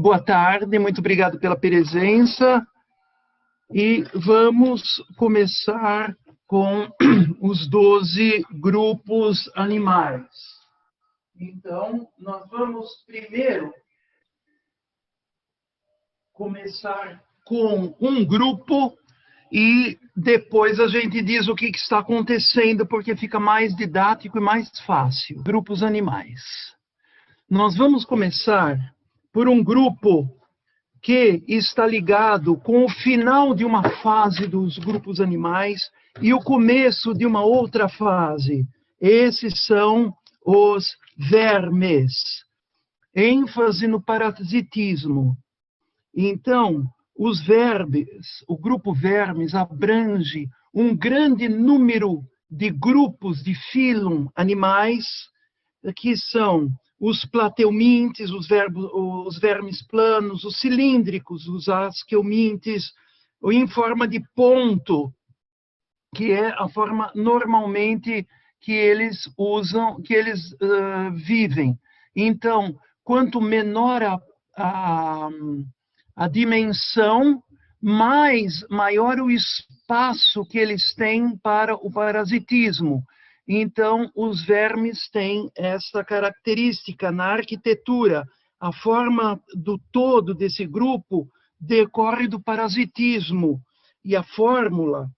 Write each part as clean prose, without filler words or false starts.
Boa tarde, muito obrigado pela presença. E vamos começar com os 12 grupos animais. Então, nós vamos primeiro começar com um grupo e depois a gente diz o que está acontecendo, porque fica mais didático e mais fácil. Grupos animais. Nós vamos começar por um grupo que está ligado com o final de uma fase dos grupos animais e o começo de uma outra fase. Esses são os vermes. ênfase no parasitismo. Então, os vermes, o grupo vermes abrange um grande número de grupos de fílum animais, que são os plateumintes, os vermes planos, os cilíndricos, os asqueumintes, em forma de ponto, que é a forma normalmente que eles usam, que eles vivem. Então, quanto menor a dimensão, maior o espaço que eles têm para o parasitismo. Então, os vermes têm essa característica na arquitetura. A forma do todo desse grupo decorre do parasitismo. E a fórmula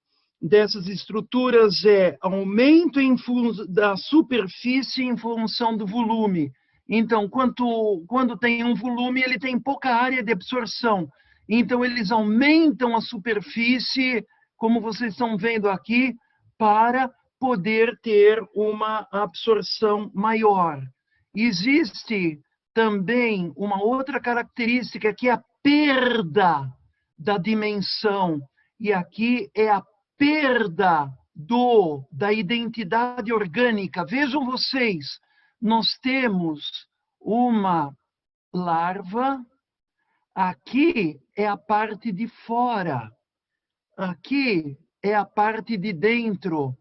dessas estruturas é aumento da superfície em função do volume. Então, quando tem um volume, ele tem pouca área de absorção. Então, eles aumentam a superfície, como vocês estão vendo aqui, para poder ter uma absorção maior. Existe também uma outra característica, que é a perda da dimensão. E aqui é a perda da identidade orgânica. Vejam vocês, nós temos uma larva, aqui é a parte de fora, aqui é a parte de dentro.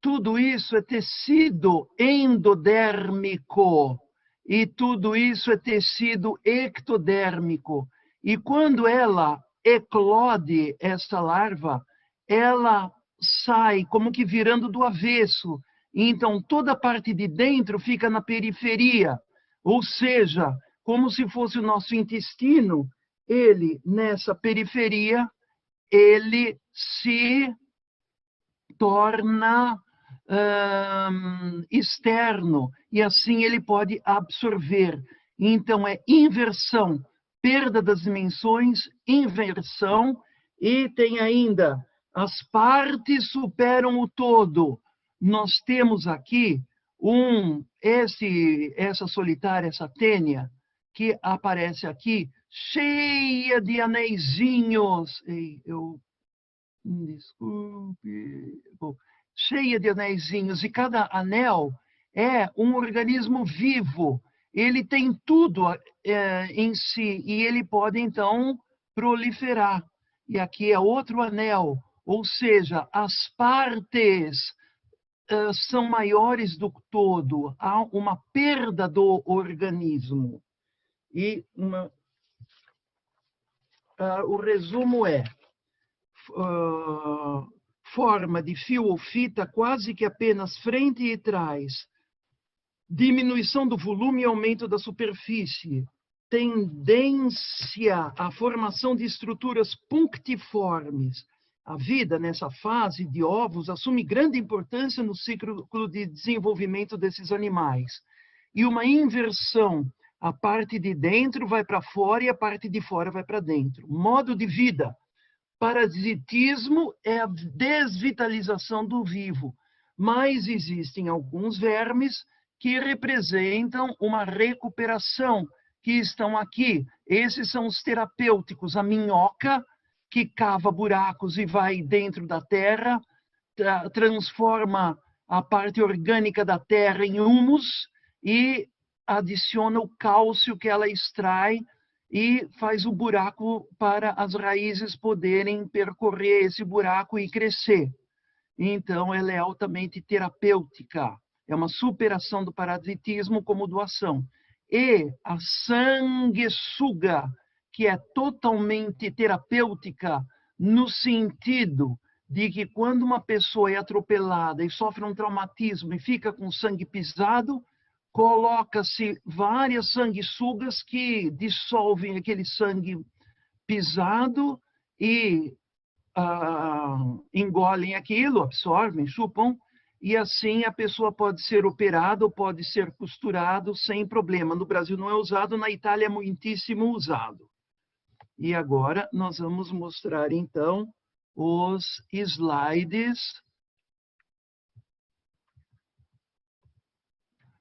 Tudo isso é tecido endodérmico e tudo isso é tecido ectodérmico. E quando ela eclode essa larva, ela sai como que virando do avesso. Então, toda a parte de dentro fica na periferia, ou seja, como se fosse o nosso intestino, ele, nessa periferia, ele se torna externo, e assim ele pode absorver. Então, é inversão, perda das dimensões, inversão, e tem ainda as partes superam o todo. Nós temos aqui essa solitária, essa tênia, que aparece aqui, cheia de anéisinhos. Desculpe. Bom, cheia de anéisinhos, e cada anel é um organismo vivo. Ele tem tudo em si, e ele pode, então, proliferar. E aqui é outro anel, ou seja, as partes são maiores do todo, há uma perda do organismo. E o resumo é: forma de fio ou fita quase que apenas frente e trás, diminuição do volume e aumento da superfície, tendência à formação de estruturas punctiformes. A vida, nessa fase de ovos, assume grande importância no ciclo de desenvolvimento desses animais. E uma inversão, a parte de dentro vai para fora e a parte de fora vai para dentro. Modo de vida: parasitismo é a desvitalização do vivo, mas existem alguns vermes que representam uma recuperação, que estão aqui. Esses são os terapêuticos, a minhoca, que cava buracos e vai dentro da terra, transforma a parte orgânica da terra em humus e adiciona o cálcio que ela extrai e faz o buraco para as raízes poderem percorrer esse buraco e crescer. Então, ela é altamente terapêutica. É uma superação do parasitismo como doação. e a sanguessuga, que é totalmente terapêutica no sentido de que quando uma pessoa é atropelada e sofre um traumatismo e fica com sangue pisado, coloca-se várias sanguessugas que dissolvem aquele sangue pisado e engolem aquilo, absorvem, chupam, e assim a pessoa pode ser operada ou pode ser costurado sem problema. No Brasil não é usado, na Itália é muitíssimo usado. E agora nós vamos mostrar, então, os slides.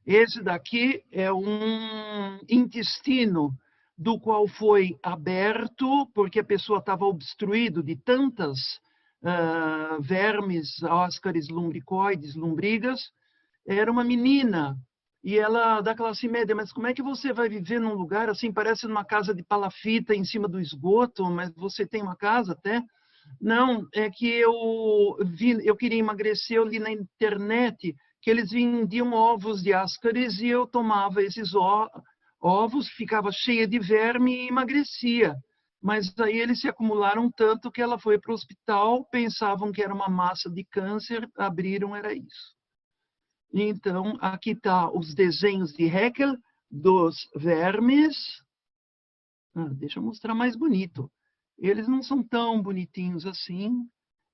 Esse daqui é um intestino do qual foi aberto, porque a pessoa estava obstruído de tantas vermes, ascaris, lumbricoides, lombrigas. Era uma menina, e ela da classe média, mas como é que você vai viver num lugar assim, parece numa casa de palafita em cima do esgoto, mas você tem uma casa até? Não, é que eu queria emagrecer, eu li na internet que eles vendiam ovos de ascaris e eu tomava esses ovos, ficava cheia de verme e emagrecia. Mas aí eles se acumularam tanto que ela foi para o hospital, pensavam que era uma massa de câncer, abriram, era isso. Então, aqui está os desenhos de Haeckel dos vermes. Deixa eu mostrar mais bonito. Eles não são tão bonitinhos assim.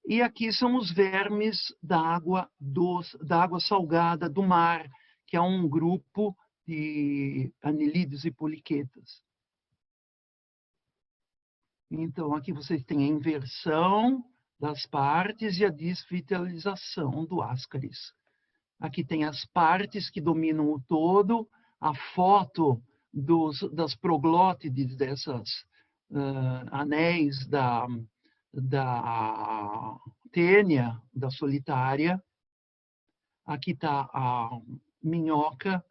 E aqui são os vermes da água doce, da água salgada do mar, que é um grupo de anelídeos e poliquetas. Então, aqui vocês têm a inversão das partes e a desvitalização do ascaris. Aqui tem as partes que dominam o todo, a foto das proglótides, dessas anéis da tênia, da solitária. Aqui está a minhoca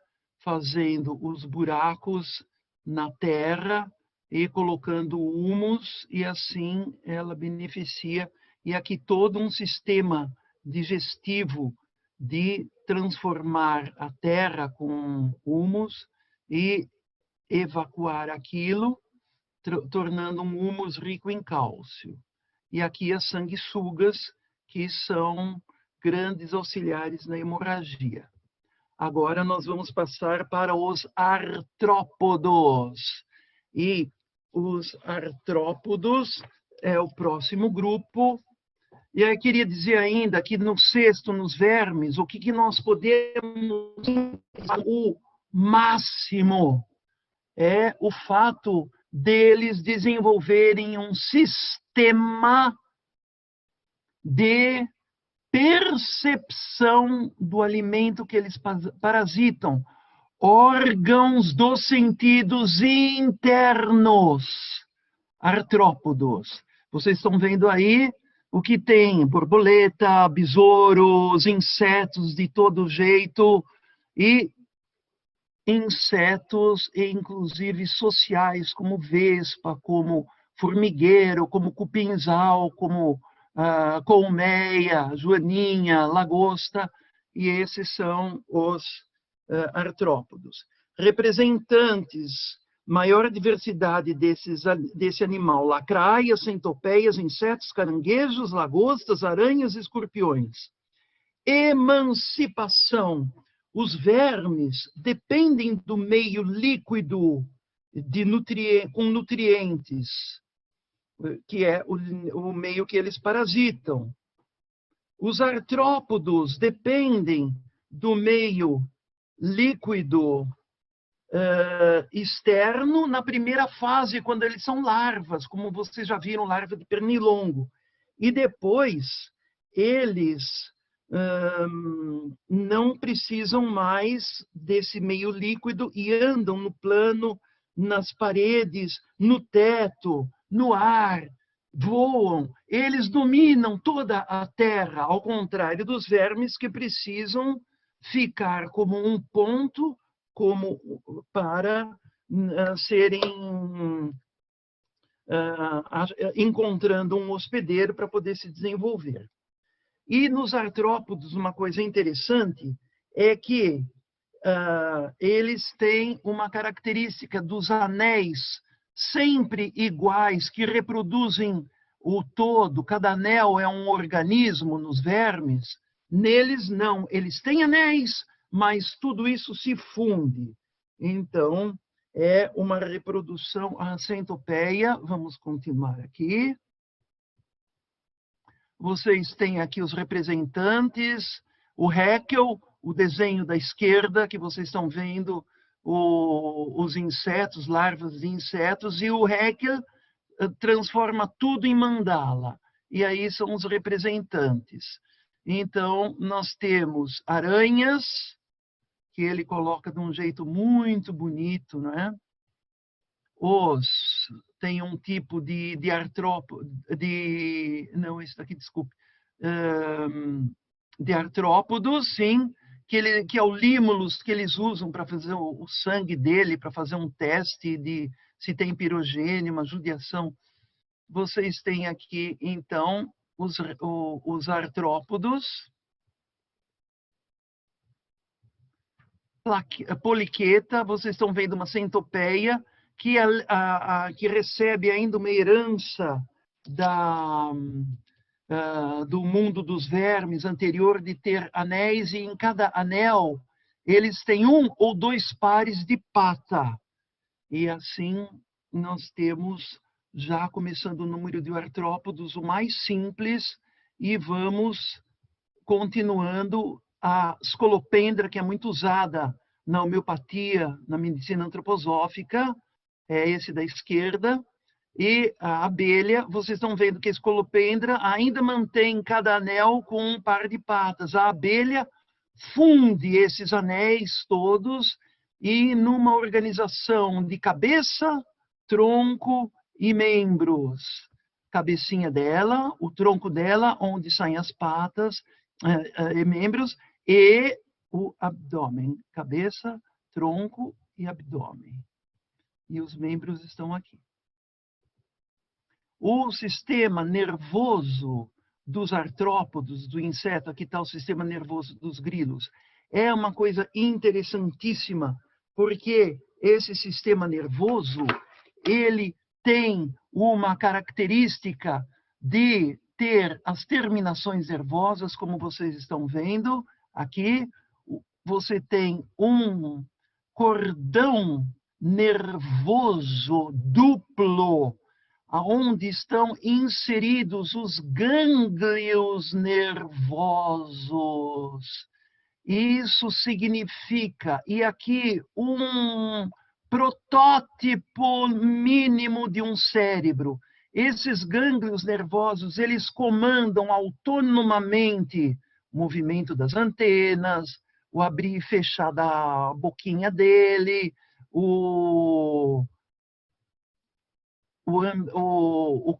fazendo os buracos na terra e colocando humus, e assim ela beneficia. E aqui todo um sistema digestivo de transformar a terra com humus e evacuar aquilo, tornando um humus rico em cálcio. E aqui as sanguessugas, que são grandes auxiliares na hemorragia. Agora nós vamos passar para os artrópodos. E os artrópodos é o próximo grupo. E aí queria dizer ainda que no sexto, nos vermes, o que nós podemos... O máximo é o fato deles desenvolverem um sistema de percepção do alimento que eles parasitam, órgãos dos sentidos internos, artrópodos. Vocês estão vendo aí o que tem: borboleta, besouros, insetos de todo jeito, e insetos, inclusive sociais, como vespa, como formigueiro, como cupinzal, como colmeia, joaninha, lagosta, e esses são os artrópodos. Representantes, maior diversidade desse animal: lacraias, centopeias, insetos, caranguejos, lagostas, aranhas e escorpiões. Emancipação. Os vermes dependem do meio líquido com nutrientes, que é o meio que eles parasitam. Os artrópodos dependem do meio líquido externo na primeira fase, quando eles são larvas, como vocês já viram, larva de pernilongo. E depois, eles não precisam mais desse meio líquido e andam no plano, nas paredes, no teto, no ar, voam. Eles dominam toda a terra, ao contrário dos vermes, que precisam ficar como um ponto, como para serem encontrando um hospedeiro para poder se desenvolver. E nos artrópodos, uma coisa interessante é que eles têm uma característica dos anéis sempre iguais, que reproduzem o todo, cada anel é um organismo nos vermes. Neles, não. Eles têm anéis, mas tudo isso se funde. Então, é uma reprodução, a centopeia. Vamos continuar aqui. Vocês têm aqui os representantes, o Haeckel, o desenho da esquerda, que vocês estão vendo, os insetos, larvas de insetos, e o Haeckel transforma tudo em mandala. E aí são os representantes. Então, nós temos aranhas, que ele coloca de um jeito muito bonito, não é? Tem um tipo de artrópodo, não, esse daqui, desculpe, de artrópodos, sim, que é o límulos que eles usam para fazer o sangue dele, para fazer um teste de se tem pirogênio, uma judiação. Vocês têm aqui, então, os artrópodos, poliqueta, vocês estão vendo uma centopeia, que recebe ainda uma herança do mundo dos vermes anterior, de ter anéis, e em cada anel eles têm um ou dois pares de pata. E assim nós temos, já começando o número de artrópodos, o mais simples, e vamos continuando a escolopendra, que é muito usada na homeopatia, na medicina antroposófica, é esse da esquerda, e a abelha. Vocês estão vendo que a escolopendra ainda mantém cada anel com um par de patas. A abelha funde esses anéis todos, e numa organização de cabeça, tronco e membros. Cabecinha dela, o tronco dela, onde saem as patas e membros, e o abdômen. Cabeça, tronco e abdômen. E os membros estão aqui. O sistema nervoso dos artrópodos, do inseto, aqui está o sistema nervoso dos grilos, é uma coisa interessantíssima, porque esse sistema nervoso, ele tem uma característica de ter as terminações nervosas, como vocês estão vendo aqui. Você tem um cordão nervoso duplo, aonde estão inseridos os gânglios nervosos. Isso significa, e aqui um protótipo mínimo de um cérebro. Esses gânglios nervosos, eles comandam autonomamente o movimento das antenas, o abrir e fechar da boquinha dele, o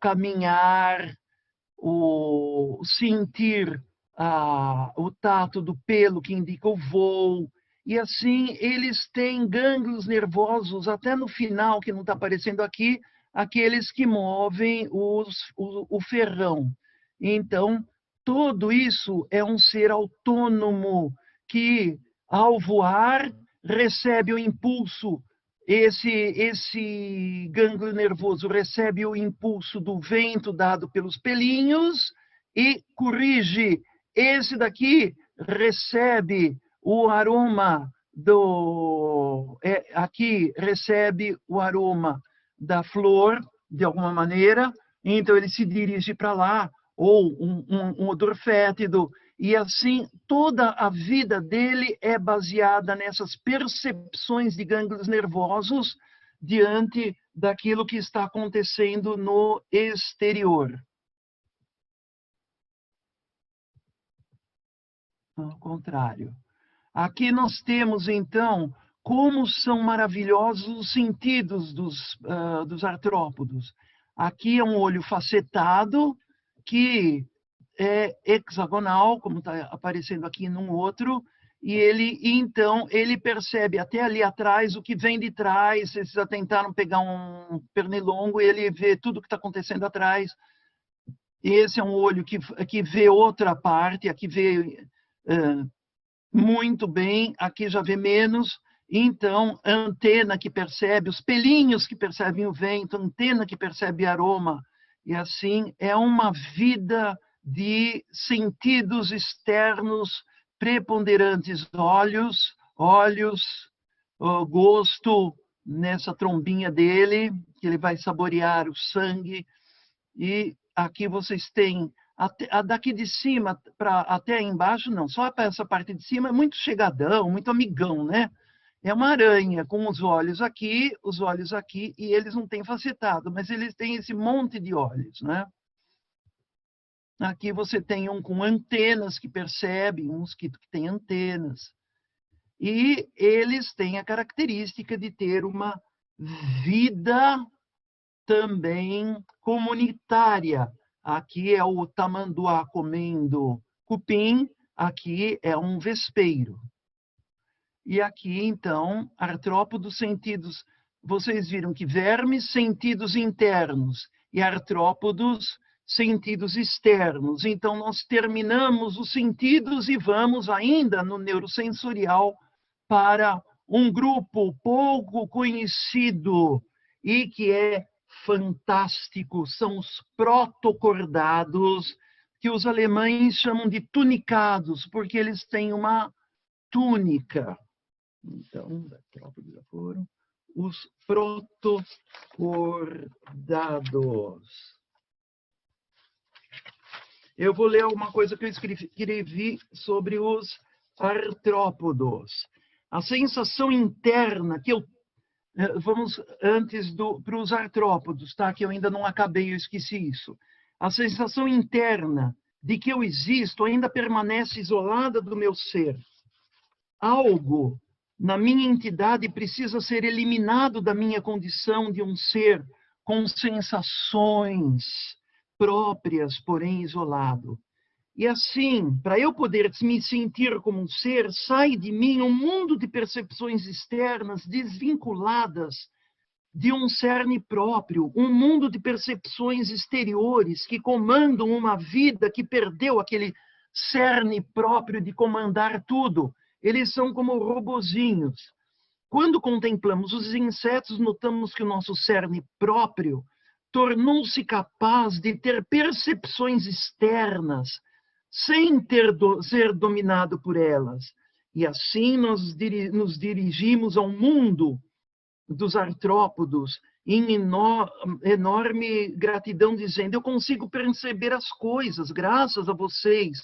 caminhar, o sentir o tato do pelo, que indica o voo. E assim, eles têm gânglios nervosos, até no final, que não está aparecendo aqui, aqueles que movem o ferrão. Então, tudo isso é um ser autônomo, que, ao voar, recebe o impulso. Esse gânglio nervoso recebe o impulso do vento dado pelos pelinhos e corrige. Esse daqui recebe o aroma aqui recebe o aroma da flor, de alguma maneira, então ele se dirige para lá, ou um odor fétido, e assim toda a vida dele é baseada nessas percepções de gânglios nervosos diante daquilo que está acontecendo no exterior. Ao contrário. Aqui nós temos, então, como são maravilhosos os sentidos dos artrópodos. Aqui é um olho facetado, que é hexagonal, como está aparecendo aqui num outro, e então, ele percebe até ali atrás o que vem de trás. Vocês já tentaram pegar um pernilongo e ele vê tudo o que está acontecendo atrás. Esse é um olho que vê outra parte, aqui vê Muito bem, aqui já vê menos. Então, antena que percebe, os pelinhos que percebem o vento, antena que percebe aroma. E assim, é uma vida de sentidos externos preponderantes. Olhos, o gosto nessa trombinha dele, que ele vai saborear o sangue. E aqui vocês têm, daqui de cima para até aí embaixo, não, só para essa parte de cima é muito chegadão, muito amigão, né? É uma aranha com os olhos aqui, e eles não têm facetado, mas eles têm esse monte de olhos, né? Aqui você tem um com antenas que percebe, um mosquito que tem antenas. E eles têm a característica de ter uma vida também comunitária. Aqui é o tamanduá comendo cupim, aqui é um vespeiro. E aqui, então, artrópodos sentidos. Vocês viram que vermes, sentidos internos, e artrópodos, sentidos externos. Então, nós terminamos os sentidos e vamos ainda no neurosensorial para um grupo pouco conhecido e que é fantástico, são os protocordados, que os alemães chamam de tunicados, porque eles têm uma túnica. Então, já foram os protocordados. Eu vou ler uma coisa que eu escrevi sobre os artrópodos. A sensação interna que eu... Vamos antes para os artrópodos, tá? Que eu ainda não acabei, eu esqueci isso. A sensação interna de que eu existo ainda permanece isolada do meu ser. Algo na minha entidade precisa ser eliminado da minha condição de um ser com sensações próprias, porém isolado. E assim, para eu poder me sentir como um ser, sai de mim um mundo de percepções externas desvinculadas de um cerne próprio, um mundo de percepções exteriores que comandam uma vida que perdeu aquele cerne próprio de comandar tudo. Eles são como robozinhos. Quando contemplamos os insetos, notamos que o nosso cerne próprio tornou-se capaz de ter percepções externas, sem ser dominado por elas. E assim nós nos dirigimos ao mundo dos artrópodos em enorme gratidão, dizendo: eu consigo perceber as coisas, graças a vocês.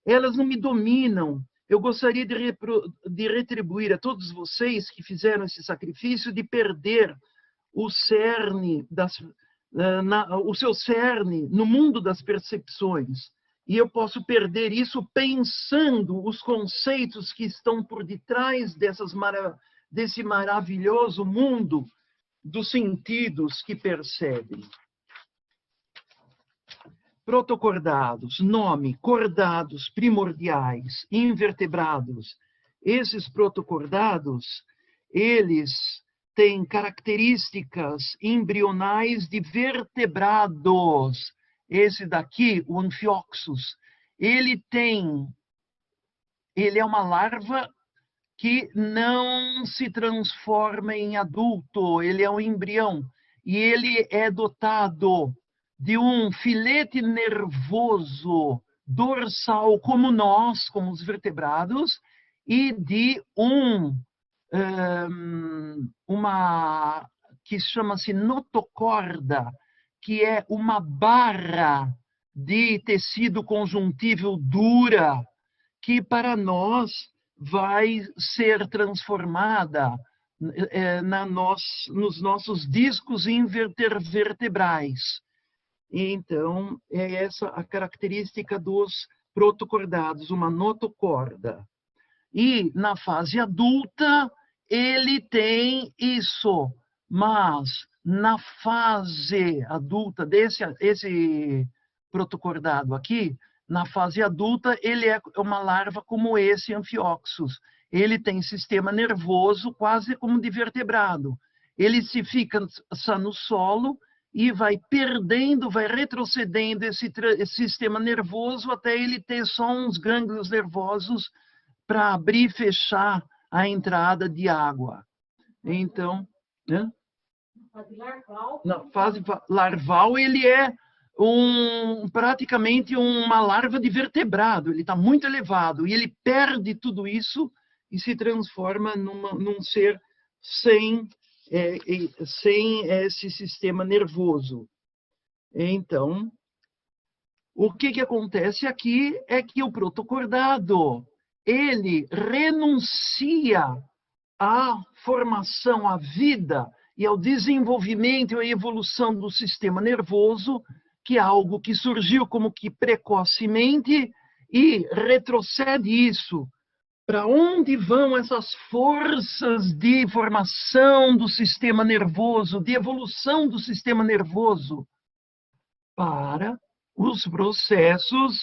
Elas não me dominam. Eu gostaria de retribuir a todos vocês que fizeram esse sacrifício de perder o cerne, o seu cerne no mundo das percepções. E eu posso perder isso pensando os conceitos que estão por detrás desse maravilhoso mundo dos sentidos que percebem. Protocordados, nome, cordados, primordiais, invertebrados. Esses protocordados, eles têm características embrionais de vertebrados. Esse daqui, o Amphioxus, ele é uma larva que não se transforma em adulto, ele é um embrião, e ele é dotado de um filete nervoso dorsal, como nós, como os vertebrados, e de uma que chama-se notocorda, que é uma barra de tecido conjuntivo dura, que para nós vai ser transformada nos nossos discos intervertebrais. Então, é essa a característica dos protocordados, uma notocorda. E na fase adulta, ele tem isso, mas na fase adulta esse protocordado aqui, na fase adulta, ele é uma larva como esse Amphioxus. Ele tem sistema nervoso quase como de vertebrado. Ele se fixa no solo e vai perdendo, vai retrocedendo esse sistema nervoso até ele ter só uns gânglios nervosos para abrir e fechar a entrada de água. Então, né? Na fase larval, ele é praticamente uma larva de vertebrado, ele está muito elevado, e ele perde tudo isso e se transforma num ser sem esse sistema nervoso. Então, o que acontece aqui é que o protocordado, ele renuncia à formação, à vida e ao desenvolvimento e à evolução do sistema nervoso, que é algo que surgiu como que precocemente, e retrocede isso. Para onde vão essas forças de formação do sistema nervoso, de evolução do sistema nervoso? Para os processos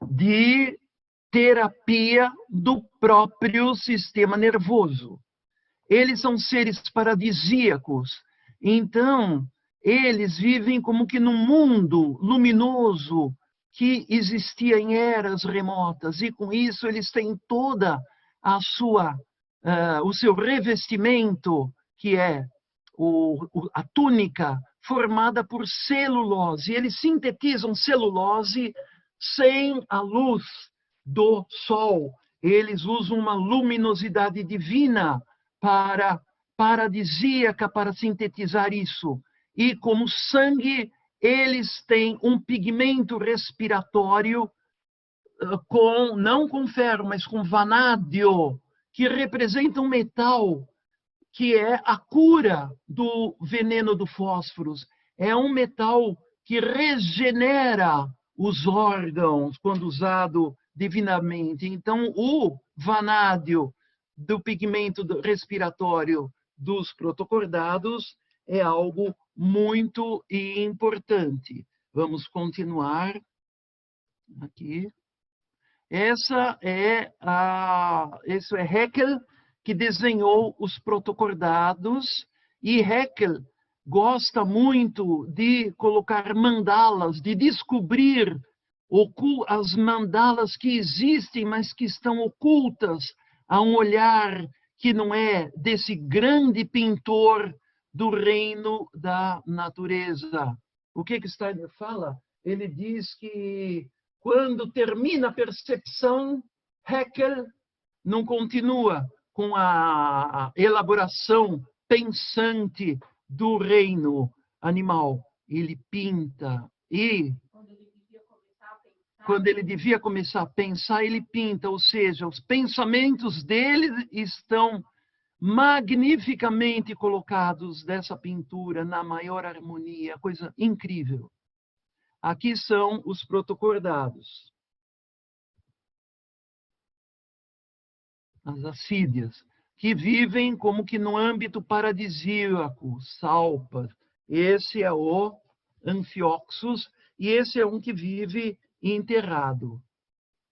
de terapia do próprio sistema nervoso. Eles são seres paradisíacos, então eles vivem como que num mundo luminoso que existia em eras remotas, e com isso eles têm toda o seu revestimento, que é a túnica, formada por celulose. Eles sintetizam celulose sem a luz do sol. Eles usam uma luminosidade divina paradisíaca para sintetizar isso. E como sangue, eles têm um pigmento respiratório não com ferro, mas com vanádio, que representa um metal que é a cura do veneno do fósforo. É um metal que regenera os órgãos quando usado divinamente. Então, o vanádio do pigmento respiratório dos protocordados é algo muito importante. Vamos continuar aqui. Esse é Haeckel, que desenhou os protocordados, e Haeckel gosta muito de colocar mandalas, de descobrir as mandalas que existem, mas que estão ocultas a um olhar que não é desse grande pintor do reino da natureza. O que Steiner fala? Ele diz que quando termina a percepção, Haeckel não continua com a elaboração pensante do reino animal. Ele pinta, e quando ele devia começar a pensar, ele pinta, ou seja, os pensamentos dele estão magnificamente colocados dessa pintura na maior harmonia, coisa incrível. Aqui são os protocordados. As assídias, que vivem como que no âmbito paradisíaco, salpas. Esse é o Amphioxus, e esse é um que vive enterrado.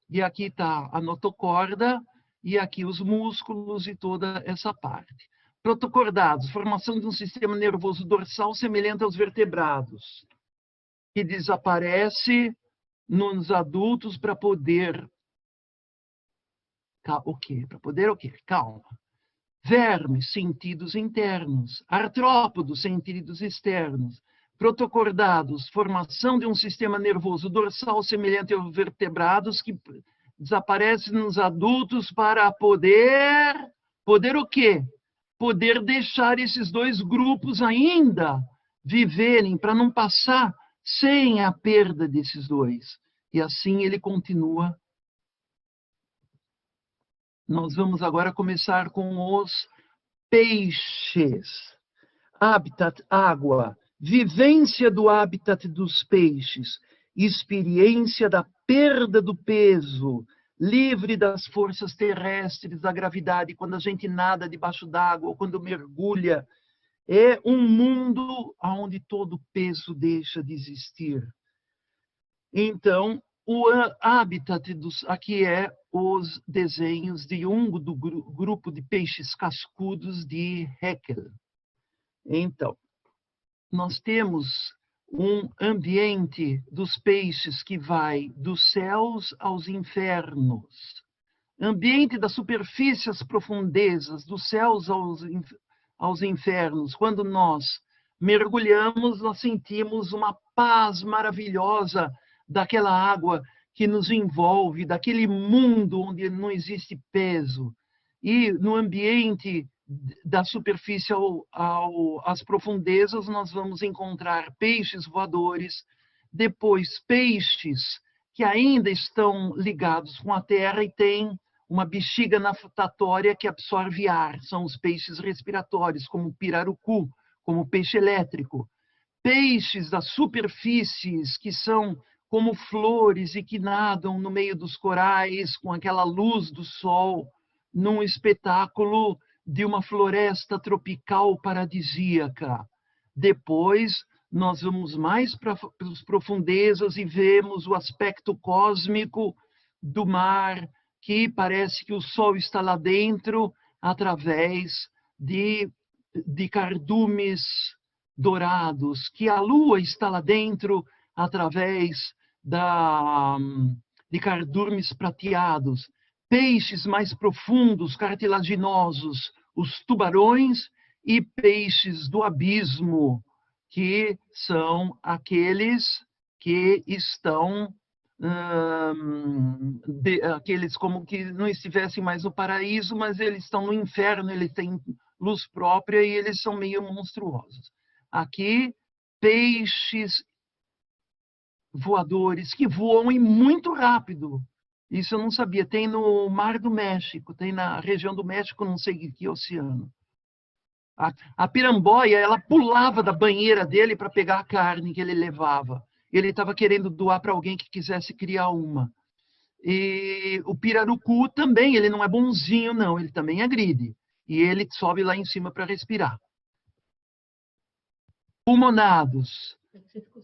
E aqui está a notocorda, e aqui os músculos e toda essa parte. Protocordados, formação de um sistema nervoso dorsal semelhante aos vertebrados, que desaparece nos adultos para poder... O quê? Para poder o quê? Calma. Vermes, sentidos internos. Artrópodos, sentidos externos. Protocordados, formação de um sistema nervoso dorsal semelhante aos vertebrados, que desaparece nos adultos para poder o quê? Poder deixar esses dois grupos ainda viverem, para não passar sem a perda desses dois. E assim ele continua. Nós vamos agora começar com os peixes. Habitat, água. Vivência do habitat dos peixes. Experiência da perda do peso. Livre das forças terrestres, da gravidade, quando a gente nada debaixo d'água, ou quando mergulha. É um mundo onde todo peso deixa de existir. Então, o habitat aqui é os desenhos de Jung do grupo de peixes cascudos de Haeckel. Então, nós temos um ambiente dos peixes que vai dos céus aos infernos. ambiente da superfície às profundezas, dos céus aos infernos. Quando nós mergulhamos, nós sentimos uma paz maravilhosa daquela água que nos envolve, daquele mundo onde não existe peso. E no ambiente da superfície às profundezas, nós vamos encontrar peixes voadores, depois peixes que ainda estão ligados com a terra e têm uma bexiga natatória que absorve ar. São os peixes respiratórios, como o pirarucu, como o peixe elétrico. Peixes das superfícies que são como flores e que nadam no meio dos corais com aquela luz do sol, num espetáculo de uma floresta tropical paradisíaca. Depois, nós vamos mais para as profundezas e vemos o aspecto cósmico do mar, que parece que o sol está lá dentro, através de cardumes dourados, que a lua está lá dentro, através de cardumes prateados. Peixes mais profundos, cartilaginosos, os tubarões, e peixes do abismo, que são aqueles que estão, aqueles como que não estivessem mais no paraíso, mas eles estão no inferno, eles têm luz própria e eles são meio monstruosos. Aqui, peixes voadores que voam e muito rápido. Isso eu não sabia. Tem no Mar do México, tem na região do México, não sei que oceano. A piramboia, ela pulava da banheira dele para pegar a carne que ele levava. Ele estava querendo doar para alguém que quisesse criar uma. E o pirarucu também, ele não é bonzinho, não. Ele também agride. E ele sobe lá em cima para respirar. Pulmonados.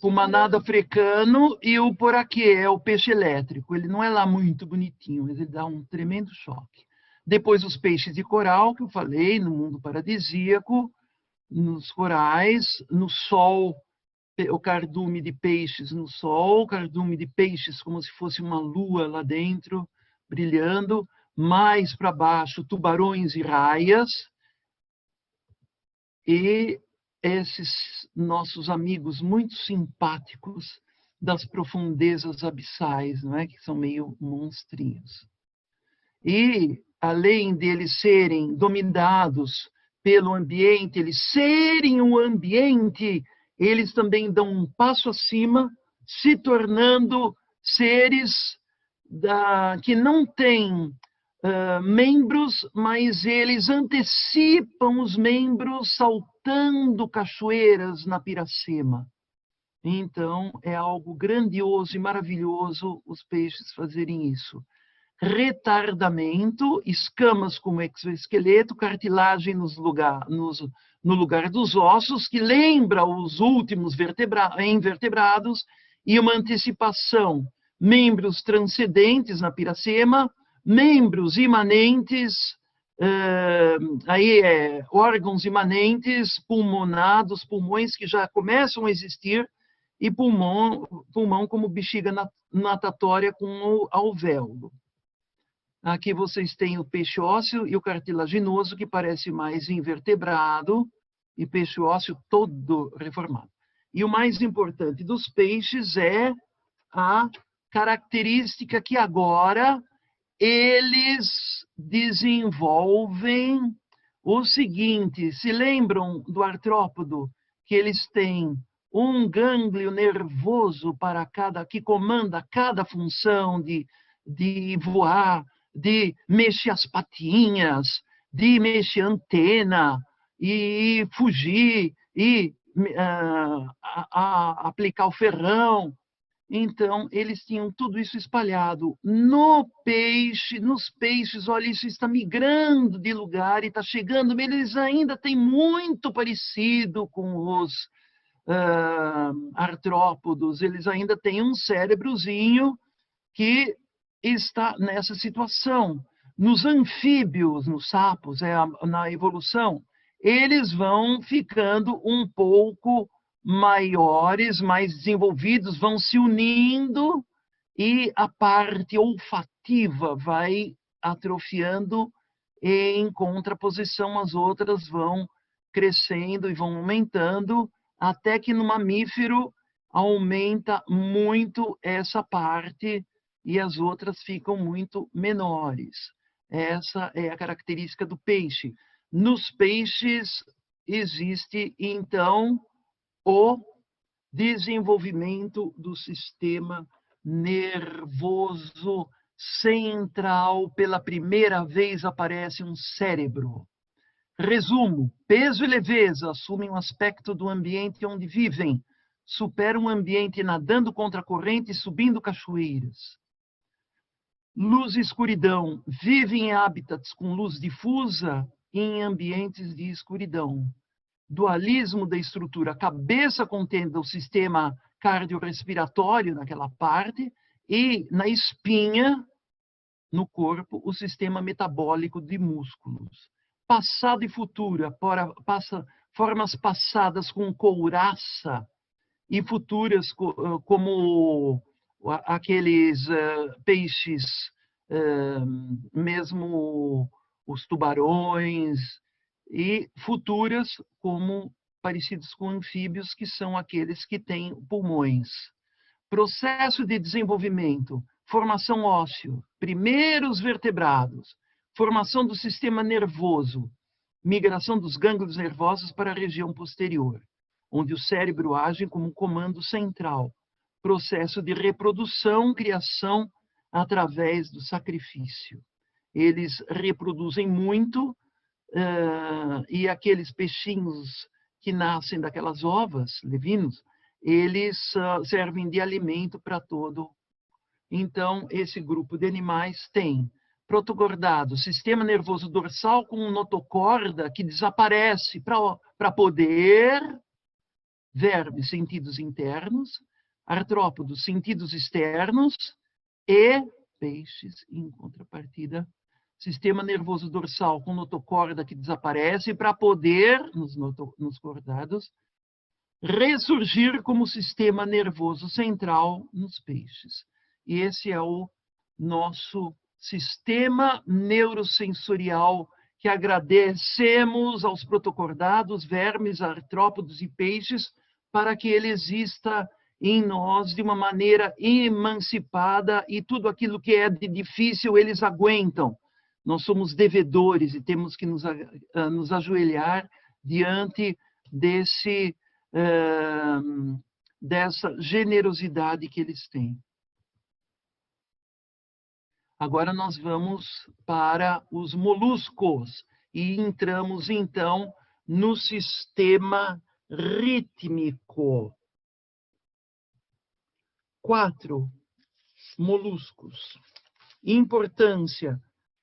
Pulmonado africano e o poraquê, é o peixe elétrico. Ele não é lá muito bonitinho, mas ele dá um tremendo choque. Depois os peixes de coral, que eu falei, no mundo paradisíaco, nos corais, no sol, o cardume de peixes no sol, cardume de peixes como se fosse uma lua lá dentro, brilhando. Mais para baixo, tubarões e raias. E esses nossos amigos muito simpáticos das profundezas abissais, não é? Que são meio monstrinhos. E, além deles serem dominados pelo ambiente, eles serem o ambiente, eles também dão um passo acima, se tornando seres que não têm membros, mas eles antecipam os membros saltando cachoeiras na Piracema. Então, é algo grandioso e maravilhoso os peixes fazerem isso. Retardamento, escamas como exoesqueleto, cartilagem no lugar dos ossos, que lembra os últimos invertebrados, e uma antecipação, membros transcendentes na Piracema, membros imanentes, órgãos imanentes, pulmonados, pulmões que já começam a existir, e pulmão como bexiga natatória com o alvéolo. Aqui vocês têm o peixe ósseo e o cartilaginoso, que parece mais invertebrado, e peixe ósseo todo reformado. E o mais importante dos peixes é a característica que agora eles desenvolvem o seguinte: se lembram do artrópodo, que eles têm um gânglio nervoso que comanda cada função de voar, de mexer as patinhas, de mexer a antena, e fugir, e aplicar o ferrão. Então, eles tinham tudo isso espalhado nos peixes. Olha, isso está migrando de lugar e está chegando, mas eles ainda têm muito parecido com os artrópodos. Eles ainda têm um cérebrozinho que está nessa situação. Nos anfíbios, nos sapos, na evolução, eles vão ficando um pouco maiores, mais desenvolvidos, vão se unindo e a parte olfativa vai atrofiando, e em contraposição as outras vão crescendo e vão aumentando, até que no mamífero aumenta muito essa parte e as outras ficam muito menores. Essa é a característica do peixe. Nos peixes existe, então, o desenvolvimento do sistema nervoso central. Pela primeira vez aparece um cérebro. Resumo: peso e leveza assumem um aspecto do ambiente onde vivem, superam o ambiente nadando contra a corrente e subindo cachoeiras. Luz e escuridão vivem em hábitats com luz difusa e em ambientes de escuridão. Dualismo da estrutura: a cabeça contendo o sistema cardiorrespiratório naquela parte e na espinha, no corpo, o sistema metabólico de músculos. Passado e futuro: formas passadas com couraça e futuras como aqueles peixes, mesmo os tubarões, e futuras como parecidos com anfíbios, que são aqueles que têm pulmões. Processo de desenvolvimento: formação ósseo, primeiros vertebrados, formação do sistema nervoso, migração dos gânglios nervosos para a região posterior, onde o cérebro age como um comando central. Processo de reprodução, criação através do sacrifício. Eles reproduzem muito, e aqueles peixinhos que nascem daquelas ovas, levinos, eles servem de alimento para todo. Então, esse grupo de animais tem protogordado, sistema nervoso dorsal com notocorda que desaparece para poder, vermes, sentidos internos, artrópodos, sentidos externos, e peixes, em contrapartida, sistema nervoso dorsal com notocorda que desaparece para poder, nos cordados, ressurgir como sistema nervoso central nos peixes. E esse é o nosso sistema neurosensorial, que agradecemos aos protocordados, vermes, artrópodos e peixes, para que ele exista em nós de uma maneira emancipada, e tudo aquilo que é de difícil eles aguentam. Nós somos devedores e temos que nos ajoelhar diante dessa generosidade que eles têm. Agora nós vamos para os moluscos e entramos então no sistema rítmico. 4 moluscos. Importância: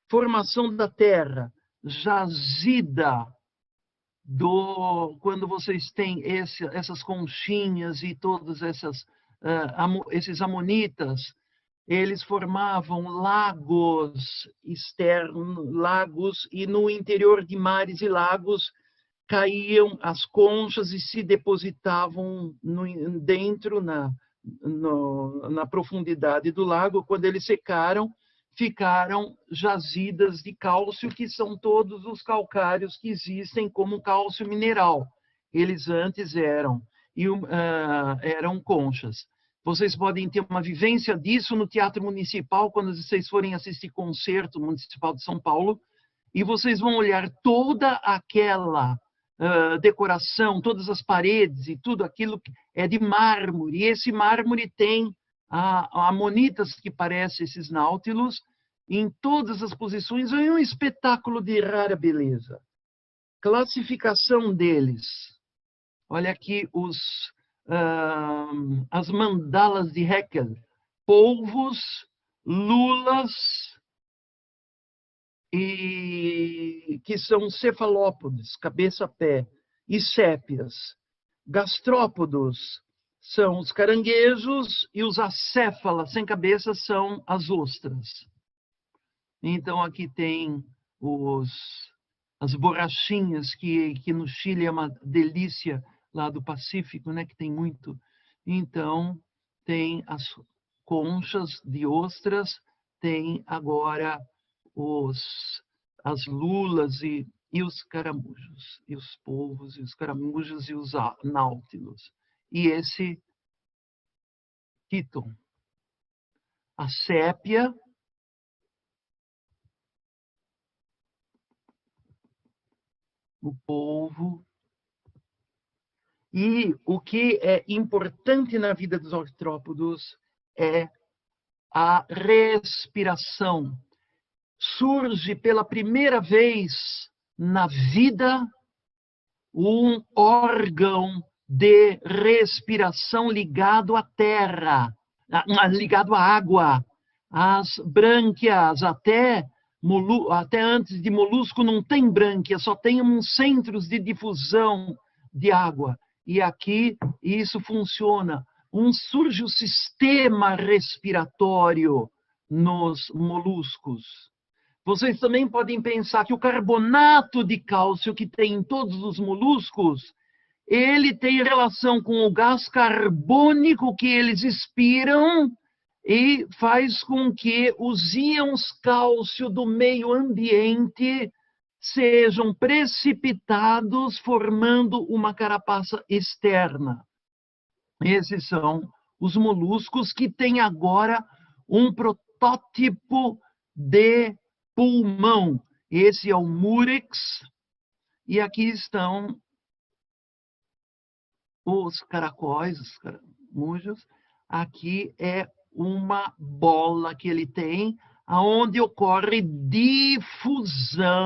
formação da terra, jazida, quando vocês têm essas conchinhas e todos esses amonitas, eles formavam lagos externos, lagos, e no interior de mares e lagos caíam as conchas e se depositavam dentro, na profundidade do lago. Quando eles secaram, ficaram jazidas de cálcio, que são todos os calcários que existem como cálcio mineral. Eles antes eram conchas. Vocês podem ter uma vivência disso no Teatro Municipal, quando vocês forem assistir concerto municipal de São Paulo, e vocês vão olhar toda aquela decoração, todas as paredes e tudo aquilo que é de mármore. E esse mármore tem amonitas que parecem esses náutilos em todas as posições. É um espetáculo de rara beleza. Classificação deles. Olha aqui as mandalas de Haeckel: polvos, lulas, que são cefalópodes, cabeça-pé, e sépias. Gastrópodos são os caranguejos, e os acéfalas, sem cabeça, são as ostras. Então, aqui tem as borrachinhas, que no Chile é uma delícia, lá do Pacífico, né, que tem muito. Então, tem as conchas de ostras, tem agora as lulas e os caramujos, e os polvos, e os caramujos e os náutilos. E esse Títon, a sépia, o polvo. E o que é importante na vida dos artrópodos é a respiração. Surge pela primeira vez na vida um órgão de respiração ligado à terra, ligado à água, às brânquias, até antes de molusco não tem brânquia, só tem uns centros de difusão de água. E aqui isso funciona. Surge o sistema respiratório nos moluscos. Vocês também podem pensar que o carbonato de cálcio que tem em todos os moluscos, ele tem relação com o gás carbônico que eles expiram e faz com que os íons cálcio do meio ambiente sejam precipitados, formando uma carapaça externa. Esses são os moluscos que têm agora um protótipo de pulmão. Esse é o Murex, e aqui estão os caracóis, os caramujos. Aqui é uma bola que ele tem, onde ocorre difusão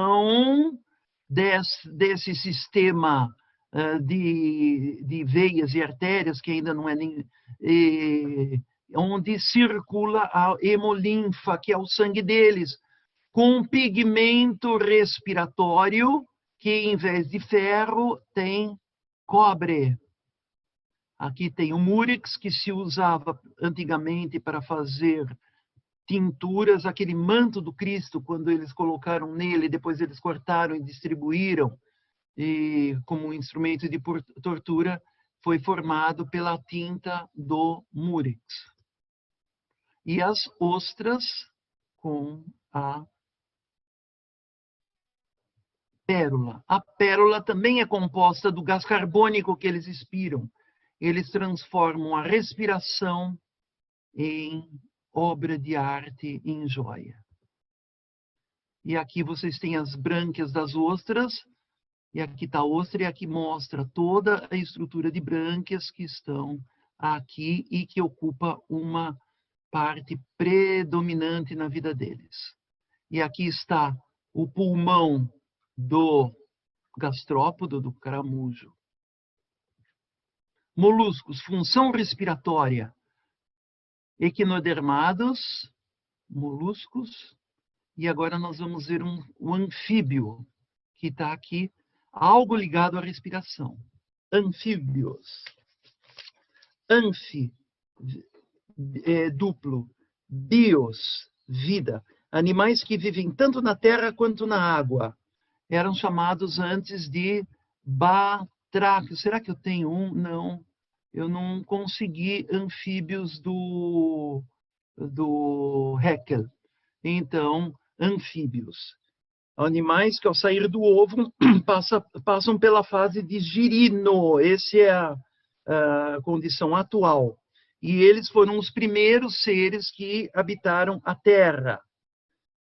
desse sistema de veias e artérias, que ainda não é nem... onde circula a hemolinfa, que é o sangue deles, com pigmento respiratório, que em vez de ferro tem cobre. Aqui tem o Murex, que se usava antigamente para fazer tinturas, aquele manto do Cristo, quando eles colocaram nele, depois eles cortaram e distribuíram, e como um instrumento de tortura, foi formado pela tinta do Murex. E as ostras com a pérola. A pérola também é composta do gás carbônico que eles expiram. Eles transformam a respiração em obra de arte, em joia. E aqui vocês têm as brânquias das ostras, e aqui está a ostra, e aqui mostra toda a estrutura de brânquias que estão aqui e que ocupa uma parte predominante na vida deles. E aqui está o pulmão do gastrópodo, do caramujo. Moluscos, função respiratória. Equinodermados, moluscos. E agora nós vamos ver um anfíbio, que está aqui, algo ligado à respiração. Anfíbios. Anfi, duplo. Bios, vida. Animais que vivem tanto na terra quanto na água. Eram chamados antes de batráquios. Será que eu tenho um? Não. Eu não consegui anfíbios do Haeckel. Então, anfíbios. Animais que, ao sair do ovo, passam pela fase de girino. Essa é a condição atual. E eles foram os primeiros seres que habitaram a Terra.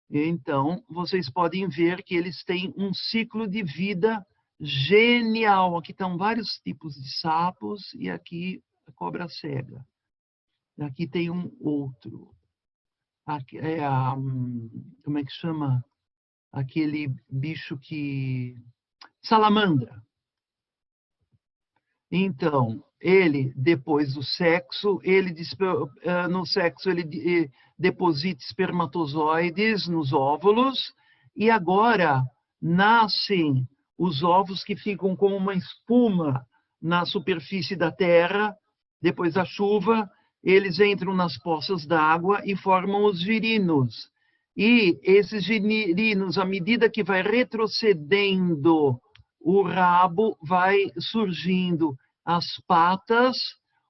Então, vocês podem ver que eles têm um ciclo de vida genial. Aqui estão vários tipos de sapos e aqui a cobra cega. Aqui tem um outro. Aqui é como é que chama? Aquele bicho que... salamandra. Então, ele, depois do sexo, no sexo ele deposita espermatozoides nos óvulos e agora nascem os ovos que ficam como uma espuma na superfície da terra. Depois da chuva, eles entram nas poças d'água e formam os girinos. E esses girinos, à medida que vai retrocedendo o rabo, vai surgindo as patas,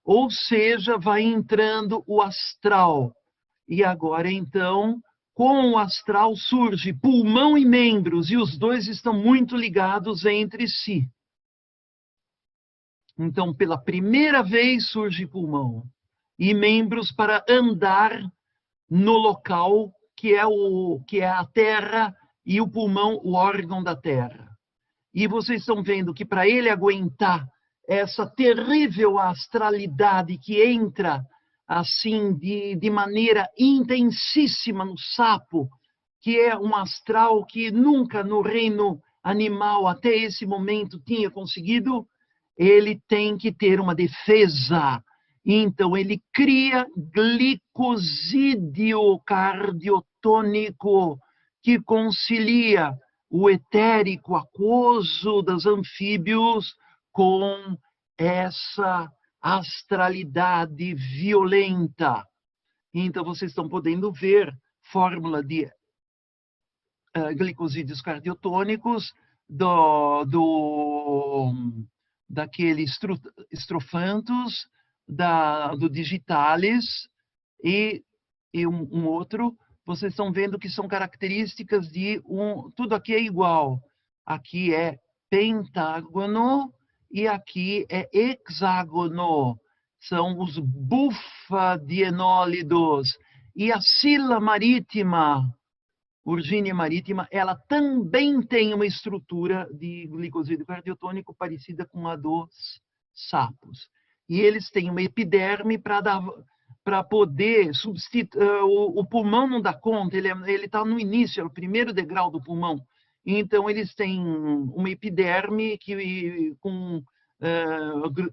ou seja, vai entrando o astral. E agora, então, com o astral surge pulmão e membros, e os dois estão muito ligados entre si. Então, pela primeira vez surge pulmão e membros para andar no local que é a terra, e o pulmão, o órgão da terra. E vocês estão vendo que para ele aguentar essa terrível astralidade que entra assim de maneira intensíssima no sapo, que é um astral que nunca no reino animal até esse momento tinha conseguido, ele tem que ter uma defesa. Então, ele cria glicosídeo cardiotônico que concilia o etérico aquoso dos anfíbios com essa astralidade violenta. Então, vocês estão podendo ver fórmula de glicosídeos cardiotônicos daqueles estrofantos, do digitalis e um outro. Vocês estão vendo que são características de tudo aqui é igual. Aqui é pentágono e aqui é hexágono. São os bufadienólidos. E a Scylla marítima, Urgínia marítima, ela também tem uma estrutura de glicosídeo cardiotônico parecida com a dos sapos. E eles têm uma epiderme para poder substituir. O pulmão não dá conta, ele está no início, é o primeiro degrau do pulmão. Então, eles têm uma epiderme com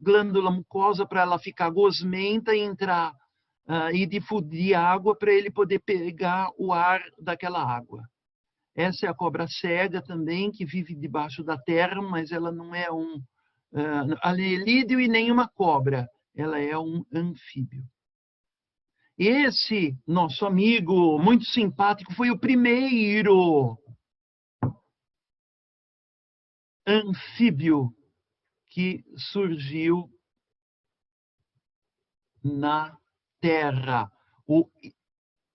glândula mucosa para ela ficar gosmenta e entrar e difundir água para ele poder pegar o ar daquela água. Essa é a cobra cega também, que vive debaixo da terra, mas ela não é um anelídeo e nem uma cobra, ela é um anfíbio. Esse nosso amigo, muito simpático, foi o primeiro anfíbio que surgiu na Terra, o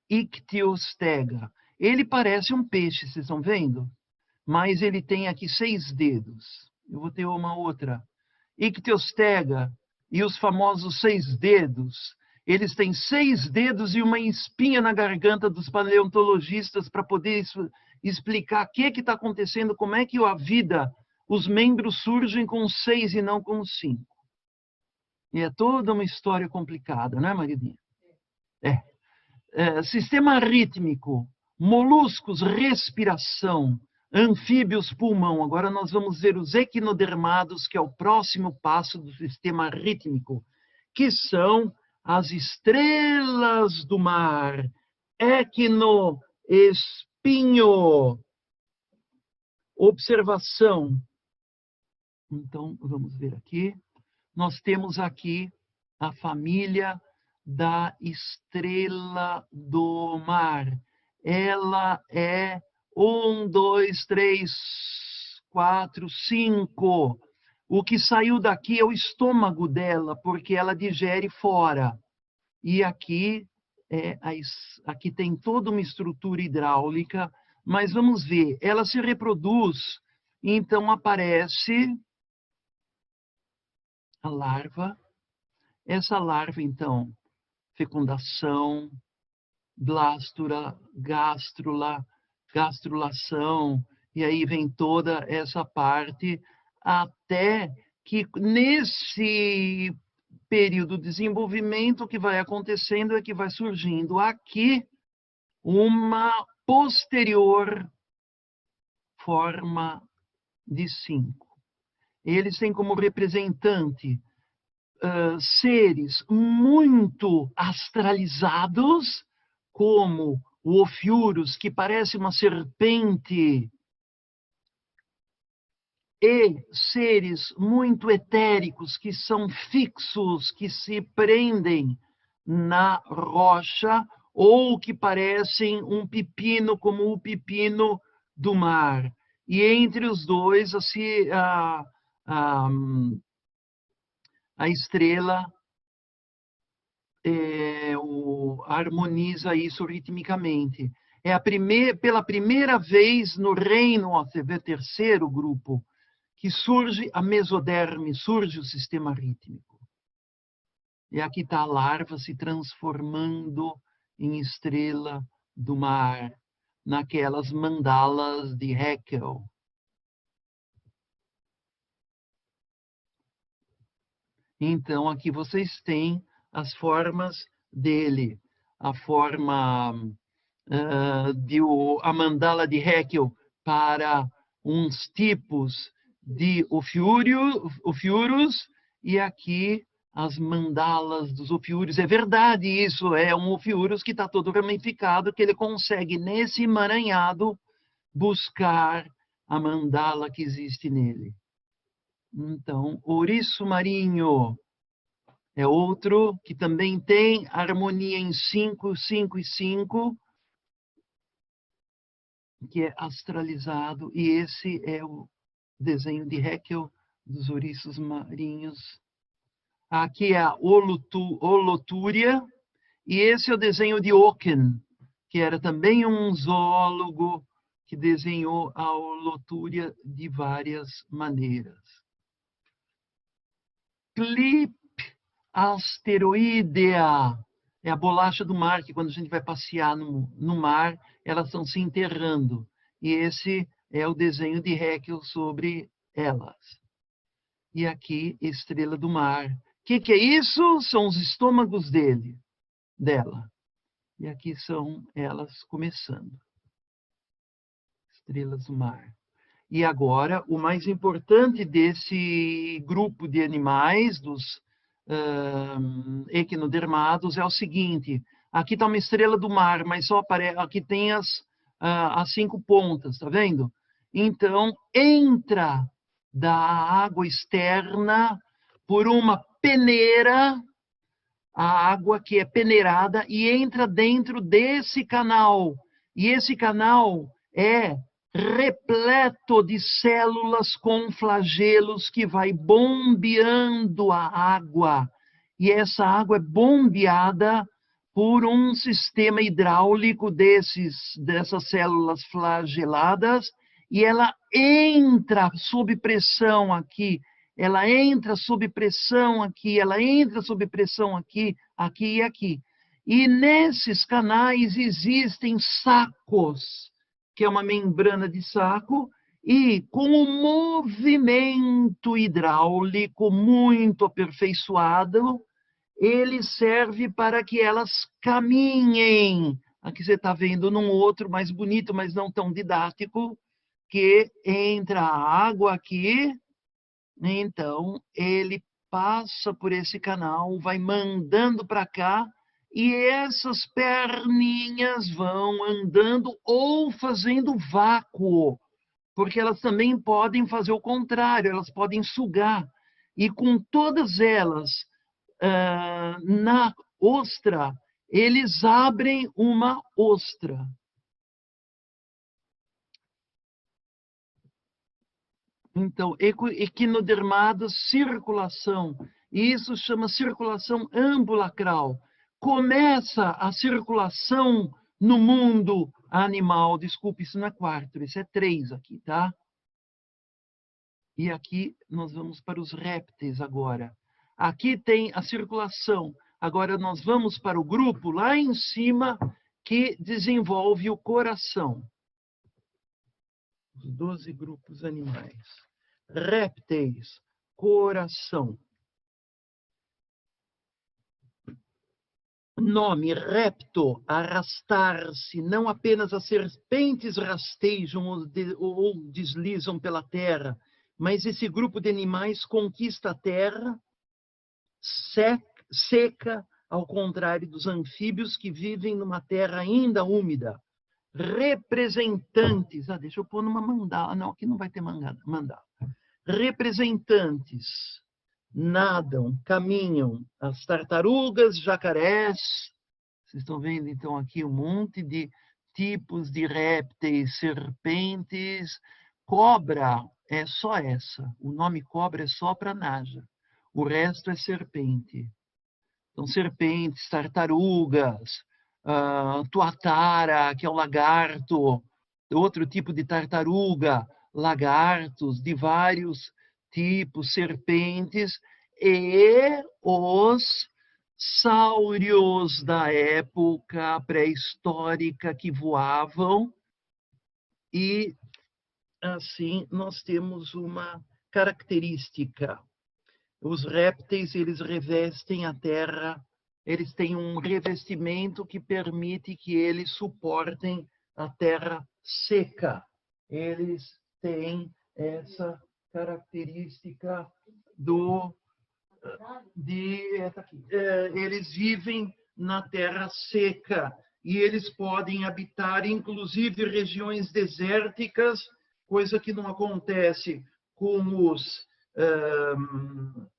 Ictiostega. Ele parece um peixe, vocês estão vendo? Mas ele tem aqui 6 dedos. Eu vou ter uma outra. Ictiostega e os famosos 6 dedos. Eles têm 6 dedos e uma espinha na garganta dos paleontologistas para poder explicar o que está acontecendo, como é que a vida, os membros surgem com 6 e não com 5. E é toda uma história complicada, não é, Maridinha? Sistema rítmico, moluscos, respiração, anfíbios, pulmão. Agora nós vamos ver os equinodermados, que é o próximo passo do sistema rítmico, que são as estrelas do mar. Equino, espinho. Observação. Então, vamos ver aqui. Nós temos aqui a família da estrela do mar. Ela é 1, 2, 3, 4, 5. O que saiu daqui é o estômago dela, porque ela digere fora. E aqui, aqui tem toda uma estrutura hidráulica, mas vamos ver, ela se reproduz, então aparece a larva. Essa larva, então, fecundação, blástula, gástrula, gastrulação, e aí vem toda essa parte, até que nesse período de desenvolvimento, o que vai acontecendo é que vai surgindo aqui uma posterior forma de 5. Eles têm como representante seres muito astralizados, como o Ophiurus, que parece uma serpente, e seres muito etéricos, que são fixos, que se prendem na rocha, ou que parecem um pepino, como o pepino do mar. E entre os dois, assim, a estrela harmoniza isso ritmicamente. É pela primeira vez no reino, ó, você vê o terceiro grupo, que surge a mesoderme, surge o sistema rítmico. E aqui está a larva se transformando em estrela do mar, naquelas mandalas de Haeckel. Então, aqui vocês têm as formas dele. A forma a mandala de Haeckel para uns tipos de ofiuros, e aqui as mandalas dos ofiuros. É verdade isso, é um ofiuros que está todo ramificado, que ele consegue, nesse emaranhado, buscar a mandala que existe nele. Então, ouriço marinho é outro que também tem harmonia em 5, 5 e 5, que é astralizado, e esse é o desenho de Haeckel dos ouriços marinhos. Aqui é a holotúria, e esse é o desenho de Oken, que era também um zoólogo que desenhou a holotúria de várias maneiras. Clip asteroidea é a bolacha do mar, que quando a gente vai passear no mar, elas estão se enterrando. E esse é o desenho de Haeckel sobre elas. E aqui, estrela do mar. O que é isso? São os estômagos dela. E aqui são elas começando. Estrelas do mar. E agora, o mais importante desse grupo de animais, dos equinodermados, é o seguinte. Aqui está uma estrela do mar, mas só aqui tem as 5 pontas, tá vendo? Então, entra da água externa por uma peneira, a água que é peneirada, e entra dentro desse canal. E esse canal é repleto de células com flagelos que vai bombeando a água. E essa água é bombeada por um sistema hidráulico dessas células flageladas, e ela entra sob pressão aqui, ela entra sob pressão aqui, ela entra sob pressão aqui, aqui e aqui. E nesses canais existem sacos, que é uma membrana de saco, e com um movimento hidráulico muito aperfeiçoado, ele serve para que elas caminhem. Aqui você está vendo num outro mais bonito, mas não tão didático, que entra a água aqui, então ele passa por esse canal, vai mandando para cá, e essas perninhas vão andando ou fazendo vácuo, porque elas também podem fazer o contrário, elas podem sugar. E com todas elas na ostra, eles abrem uma ostra. Então, equinodermadas, circulação. Isso chama circulação ambulacral. Começa a circulação no mundo animal. Desculpe, isso não é 4, isso é 3 aqui, tá? E aqui nós vamos para os répteis agora. Aqui tem a circulação. Agora nós vamos para o grupo lá em cima que desenvolve o coração. Os 12 grupos animais. Répteis, coração. Nome, repto, arrastar-se. Não apenas as serpentes rastejam ou deslizam pela terra, mas esse grupo de animais conquista a terra, seca, ao contrário dos anfíbios que vivem numa terra ainda úmida. Representantes, deixa eu pôr numa mandala, não, aqui não vai ter mandala. Representantes, nadam, caminham, as tartarugas, jacarés, vocês estão vendo então aqui um monte de tipos de répteis, serpentes, cobra é só essa, o nome cobra é só para Naja, o resto é serpente. Então, serpentes, tartarugas, tuatara, que é o lagarto, outro tipo de tartaruga, lagartos de vários tipos, serpentes, e os sáurios da época pré-histórica que voavam, e assim nós temos uma característica. Os répteis, eles revestem a terra, eles têm um revestimento que permite que eles suportem a terra seca. Eles têm essa característica eles vivem na terra seca e eles podem habitar, inclusive, regiões desérticas, coisa que não acontece com os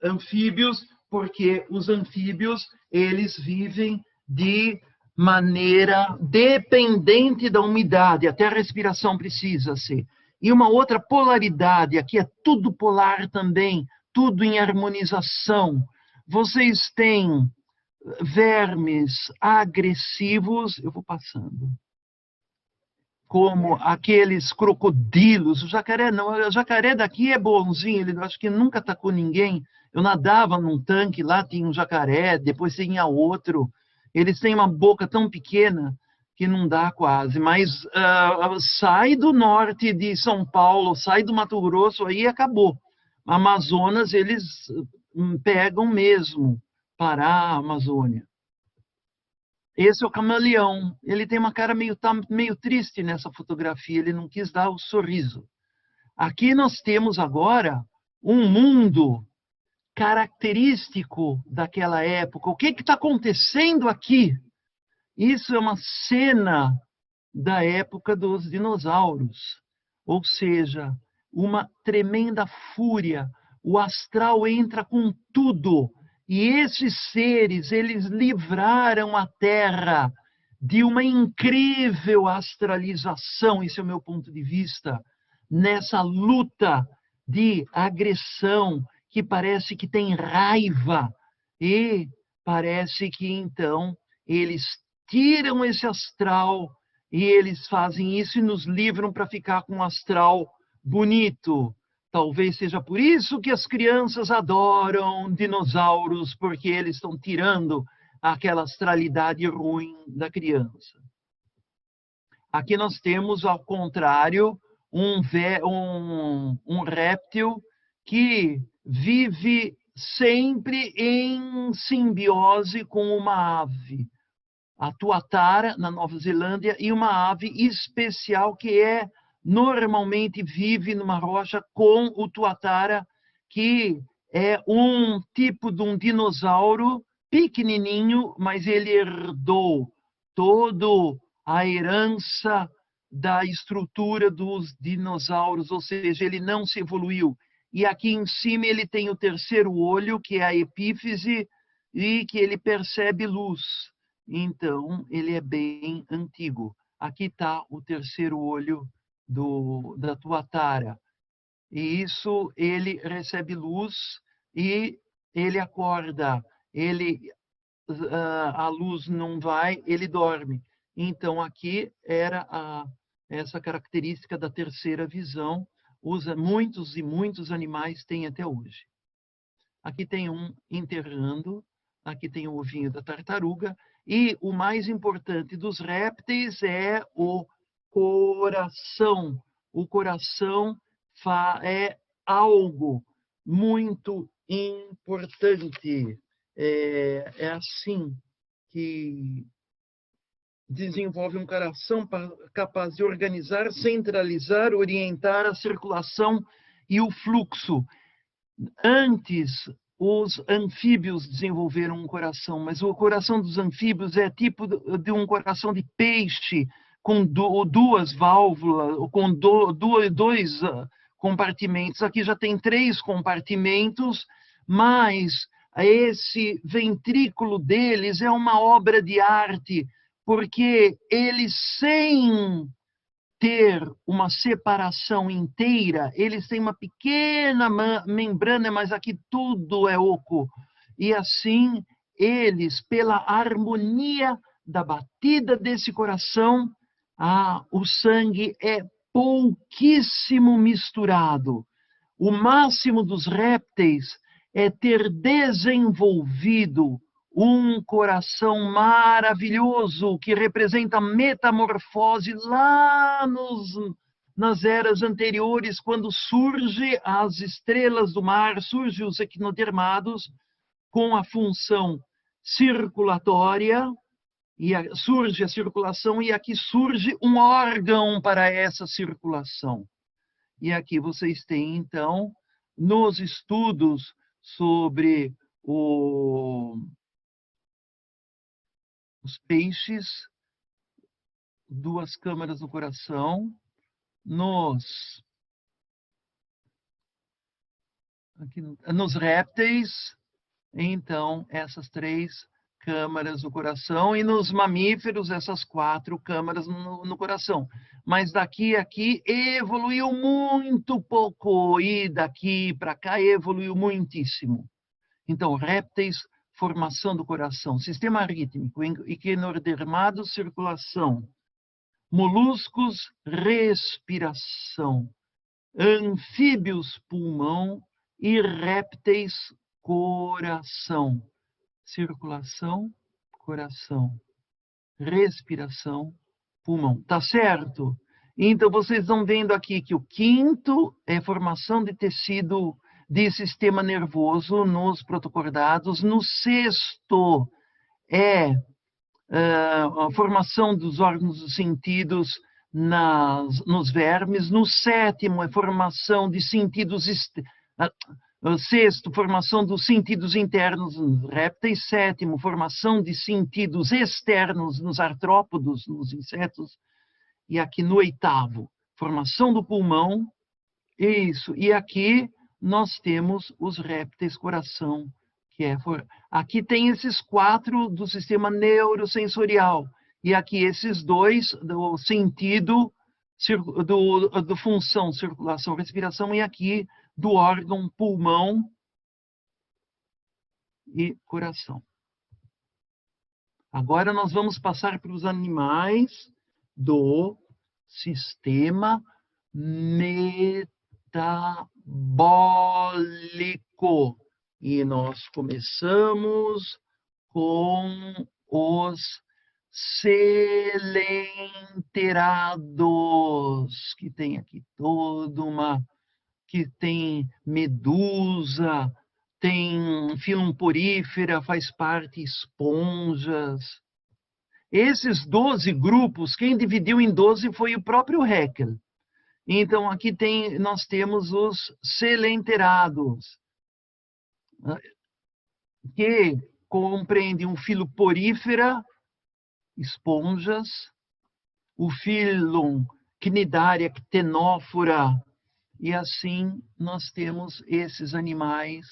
anfíbios, porque os anfíbios, eles vivem de maneira dependente da umidade, até a respiração precisa ser. E uma outra polaridade, aqui é tudo polar também, tudo em harmonização. Vocês têm vermes agressivos, eu vou passando, como aqueles crocodilos. O jacaré não, o jacaré daqui é bonzinho, ele acho que nunca atacou ninguém. Eu nadava num tanque, lá tinha um jacaré, depois tinha outro. Eles têm uma boca tão pequena que não dá quase, mas sai do norte de São Paulo, sai do Mato Grosso, aí acabou. Amazonas, eles pegam mesmo, Pará, Amazônia. Esse é o camaleão. Ele tem uma cara meio triste nessa fotografia, ele não quis dar o sorriso. Aqui nós temos agora um mundo característico daquela época. O que está acontecendo aqui? Isso é uma cena da época dos dinossauros. Ou seja, uma tremenda fúria. O astral entra com tudo. E esses seres, eles livraram a Terra de uma incrível astralização, esse é o meu ponto de vista, nessa luta de agressão, que parece que tem raiva, e parece que então eles tiram esse astral e eles fazem isso e nos livram para ficar com um astral bonito. Talvez seja por isso que as crianças adoram dinossauros, porque eles estão tirando aquela astralidade ruim da criança. Aqui nós temos, ao contrário, um réptil que vive sempre em simbiose com uma ave. A tuatara, na Nova Zelândia, e uma ave especial que normalmente vive numa rocha com o tuatara, que é um tipo de um dinossauro pequenininho, mas ele herdou toda a herança da estrutura dos dinossauros, ou seja, ele não se evoluiu. E aqui em cima ele tem o terceiro olho, que é a epífise, e que ele percebe luz. Então, ele é bem antigo. Aqui está o terceiro olho da tuatara. E isso, ele recebe luz e ele acorda. A luz não vai, ele dorme. Então, aqui era essa característica da terceira visão. Muitos e muitos animais têm até hoje. Aqui tem um enterrando, aqui tem o ovinho da tartaruga, e o mais importante dos répteis é o coração. O coração é algo muito importante. É assim que desenvolve um coração capaz de organizar, centralizar, orientar a circulação e o fluxo. Antes, os anfíbios desenvolveram um coração, mas o coração dos anfíbios é tipo de um coração de peixe, com duas válvulas, com dois compartimentos. Aqui já tem 3 compartimentos, mas esse ventrículo deles é uma obra de arte, porque eles, sem ter uma separação inteira, eles têm uma pequena membrana, mas aqui tudo é oco. E assim, eles, pela harmonia da batida desse coração, o sangue é pouquíssimo misturado. O máximo dos répteis é ter desenvolvido um coração maravilhoso que representa a metamorfose lá nas eras anteriores, quando surge as estrelas do mar, surgem os equinodermados com a função circulatória, e surge a circulação, e aqui surge um órgão para essa circulação. E aqui vocês têm, então, nos estudos sobre os peixes, duas câmaras no coração, nos répteis, então, essas 3 câmaras no coração, e nos mamíferos, essas 4 câmaras no coração. Mas daqui a aqui evoluiu muito pouco, e daqui para cá evoluiu muitíssimo. Então, répteis, formação do coração, sistema rítmico, equinodermado, circulação, moluscos, respiração, anfíbios, pulmão, e répteis, coração. Circulação, coração, respiração, pulmão. Tá certo? Então, vocês estão vendo aqui que o quinto é formação de tecido de sistema nervoso nos protocordados. No sexto é a formação dos órgãos dos sentidos nos vermes. No sétimo é formação de sentidos sexto, formação dos sentidos internos nos répteis. Sétimo, formação de sentidos externos nos artrópodos, nos insetos. E aqui no oitavo, formação do pulmão. Isso. E aqui nós temos os répteis coração, que é... Aqui tem esses 4 do sistema neurosensorial. E aqui esses 2 do sentido, do função, circulação, respiração, e aqui do órgão pulmão e coração. Agora nós vamos passar para os animais do sistema metabólico. E nós começamos com os selenterados, que tem aqui toda uma... que tem medusa, tem filum porífera, faz parte esponjas. Esses 12 grupos, quem dividiu em 12 foi o próprio Haeckel. Então, aqui nós temos os selenterados, que compreendem um filo porífera, esponjas, o filum cnidaria, ctenófora, e assim nós temos esses animais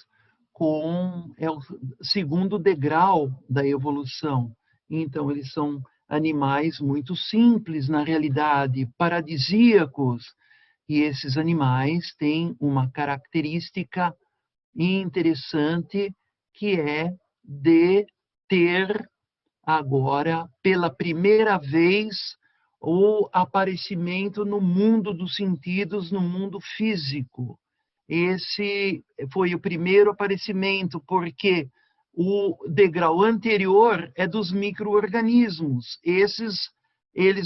é o segundo degrau da evolução. Então, eles são animais muito simples, na realidade, paradisíacos. E esses animais têm uma característica interessante, que é de ter agora, pela primeira vez, o aparecimento no mundo dos sentidos, no mundo físico. Esse foi o primeiro aparecimento, porque o degrau anterior é dos micro-organismos. Eles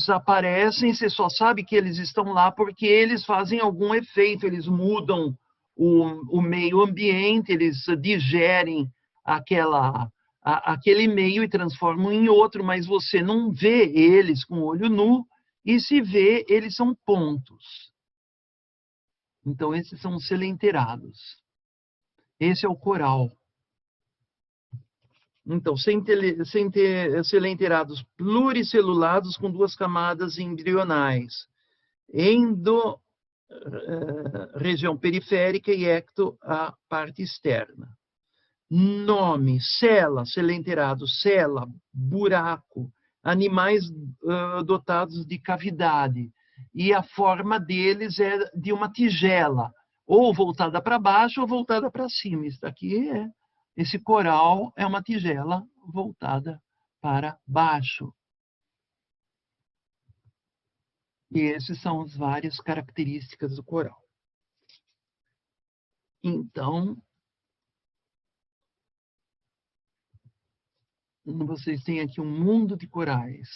aparecem, você só sabe que eles estão lá porque eles fazem algum efeito, eles mudam o meio ambiente, eles digerem aquele meio e transformam em outro, mas você não vê eles com o olho nu, e se vê, eles são pontos. Então, esses são os selenterados. Esse é o coral. Então, selenterados pluricelulados com 2 camadas embrionais. Região periférica, e ecto, a parte externa. Nome: cela, selenterados, cela, buraco, animais dotados de cavidade. E a forma deles é de uma tigela, ou voltada para baixo ou voltada para cima. Isso daqui esse coral é uma tigela voltada para baixo. E essas são as várias características do coral. Então, vocês têm aqui um mundo de corais.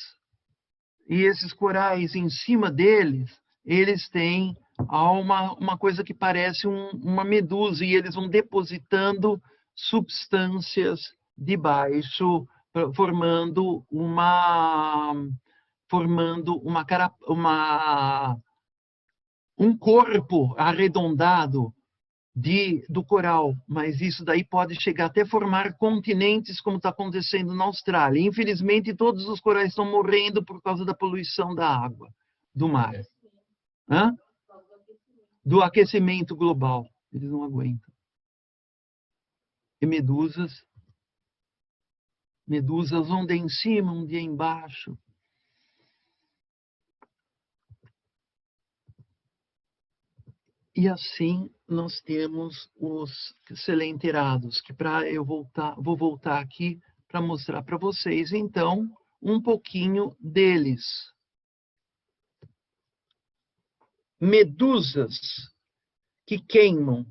E esses corais, em cima deles, eles têm uma coisa que parece uma medusa, e eles vão depositando substâncias debaixo, formando um corpo arredondado do coral, mas isso daí pode chegar até formar continentes, como está acontecendo na Austrália. Infelizmente, todos os corais estão morrendo por causa da poluição da água, do mar. Hã? Do aquecimento global. Eles não aguentam. E medusas um dia em cima, um dia embaixo. E assim nós temos os selenterados, que vou voltar aqui para mostrar para vocês, então, um pouquinho deles. Medusas que queimam.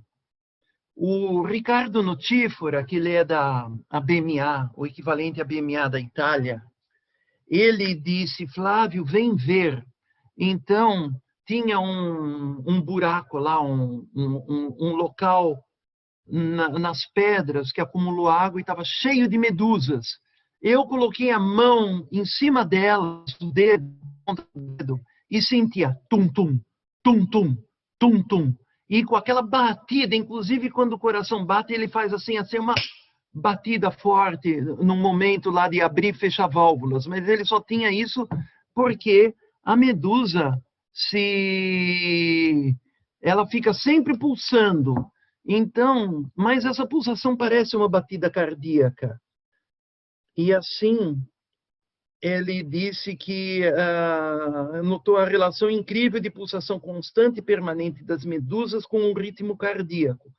O Ricardo Nutífora, que ele é da ABMA, o equivalente à BMA da Itália, ele disse, Flávio, vem ver. Então, tinha um buraco lá, um local nas pedras que acumulou água e estava cheio de medusas. Eu coloquei a mão em cima delas, do dedo, e sentia tum-tum, tum-tum, tum-tum. E com aquela batida, inclusive quando o coração bate, ele faz assim uma batida forte num momento lá de abrir e fechar válvulas. Mas ele só tinha isso porque a medusa, ela fica sempre pulsando. Então, mas essa pulsação parece uma batida cardíaca. E assim, ele disse que notou a relação incrível de pulsação constante e permanente das medusas com o ritmo cardíaco.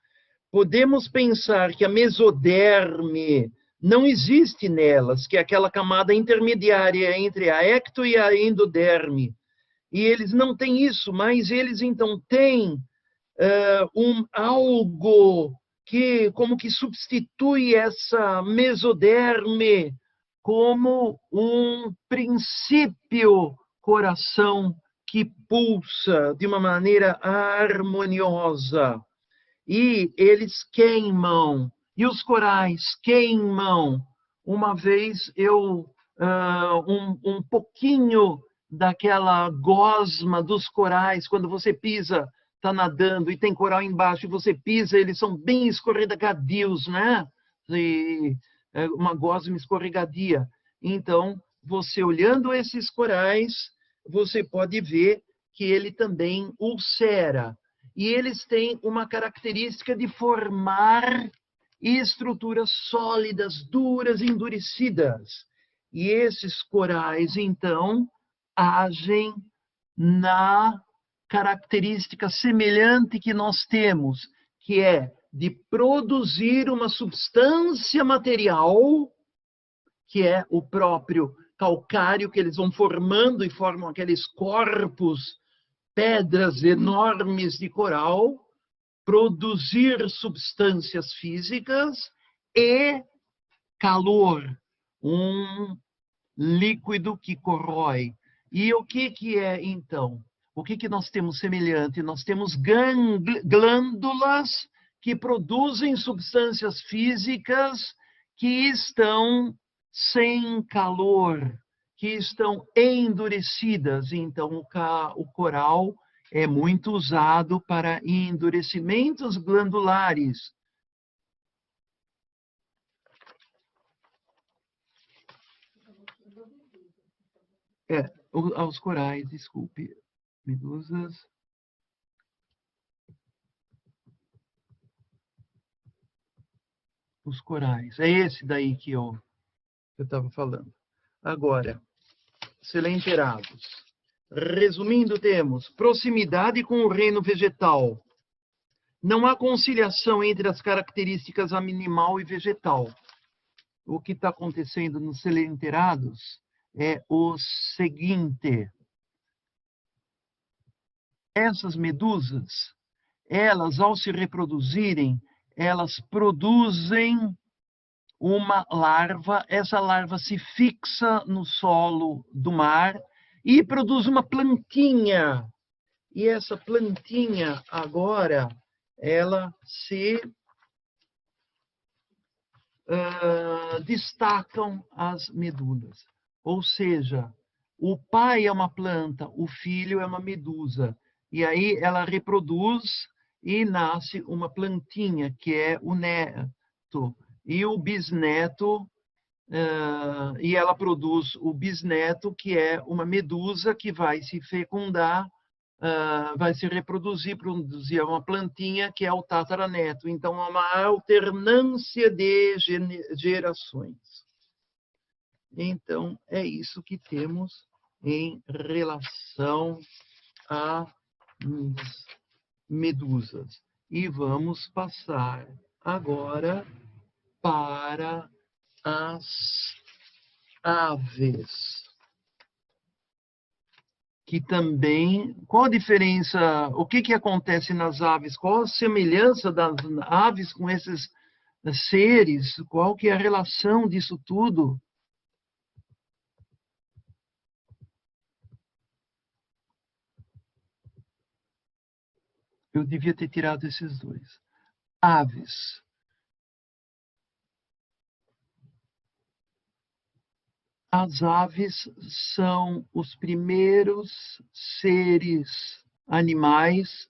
Podemos pensar que a mesoderme não existe nelas, que é aquela camada intermediária entre a ecto e a endoderme. E eles não têm isso, mas eles então têm algo que como que substitui essa mesoderme como um princípio coração que pulsa de uma maneira harmoniosa. E eles queimam, e os corais queimam. Uma vez um pouquinho daquela gosma dos corais, quando você pisa, está nadando e tem coral embaixo, e você pisa, eles são bem escorregadios, né? Uma gosma escorregadia. Então, você olhando esses corais, você pode ver que ele também ulcera. E eles têm uma característica de formar estruturas sólidas, duras, endurecidas. E esses corais, então, agem na característica semelhante que nós temos, que é de produzir uma substância material, que é o próprio calcário, que eles vão formando e formam aqueles corpos, pedras enormes de coral, produzir substâncias físicas e calor, um líquido que corrói. E o que é, então? O que nós temos semelhante? Nós temos glândulas que produzem substâncias físicas que estão sem calor, que estão endurecidas. Então, o coral é muito usado para endurecimentos glandulares. Aos corais, desculpe. Medusas. Os corais. É esse daí que eu estava falando. Agora, selenterados. Resumindo, temos proximidade com o reino vegetal. Não há conciliação entre as características animal e vegetal. O que está acontecendo nos selenterados é o seguinte. essas medusas, elas, ao se reproduzirem, elas produzem uma larva, essa larva se fixa no solo do mar e produz uma plantinha. E essa plantinha, agora, ela se destacam as medulas. Ou seja, o pai é uma planta, o filho é uma medusa. E aí ela reproduz e nasce uma plantinha, que é o neto. E o bisneto, e ela produz o bisneto, que é uma medusa que vai se fecundar, vai se reproduzir, produzir uma plantinha, que é o tataraneto. Então, é uma alternância de gerações. Então, é isso que temos em relação às medusas. E vamos passar agora para as aves. Que também, qual a diferença, o que acontece nas aves? Qual a semelhança das aves com esses seres? Qual que é a relação disso tudo? Eu devia ter tirado esses dois. Aves. As aves são os primeiros seres animais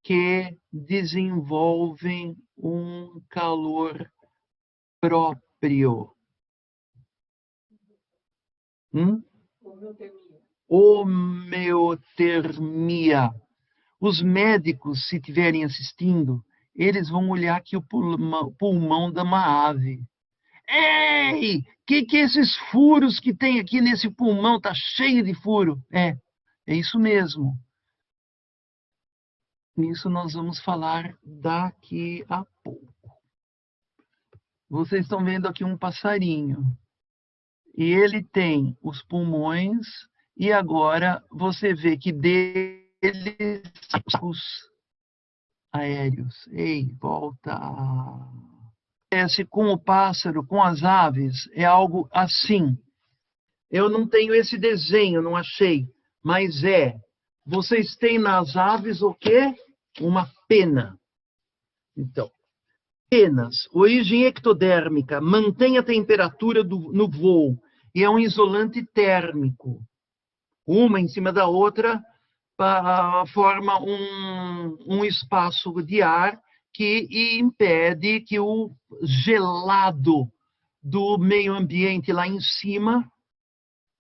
que desenvolvem um calor próprio. Homeotermia. Os médicos, se estiverem assistindo, eles vão olhar aqui o pulmão de uma ave. Ei, que esses furos que tem aqui nesse pulmão? Tá cheio de furo. É isso mesmo. Isso nós vamos falar daqui a pouco. Vocês estão vendo aqui um passarinho. E ele tem os pulmões, e agora você vê que deles os aéreos. Ei, volta. Acontece com o pássaro, com as aves, é algo assim. Eu não tenho esse desenho, não achei, mas vocês têm nas aves o quê? Uma pena. Então, penas, origem ectodérmica, mantém a temperatura no voo e é um isolante térmico. Uma em cima da outra forma um espaço de ar que impede que o gelado do meio ambiente lá em cima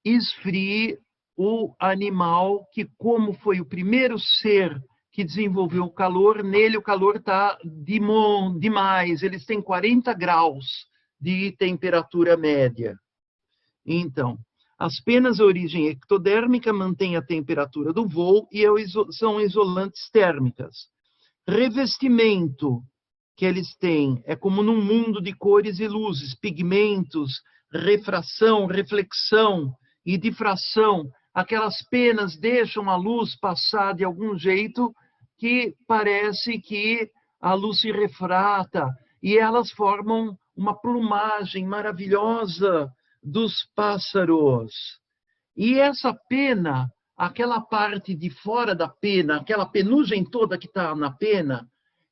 esfrie o animal que, como foi o primeiro ser que desenvolveu o calor, nele o calor está demais, eles têm 40 graus de temperatura média. Então, as penas de origem ectodérmica mantêm a temperatura do voo e são isolantes térmicas. Revestimento que eles têm é como num mundo de cores e luzes, pigmentos, refração, reflexão e difração. Aquelas penas deixam a luz passar de algum jeito que parece que a luz se refrata e elas formam uma plumagem maravilhosa dos pássaros. E essa pena, aquela parte de fora da pena, aquela penugem toda que está na pena,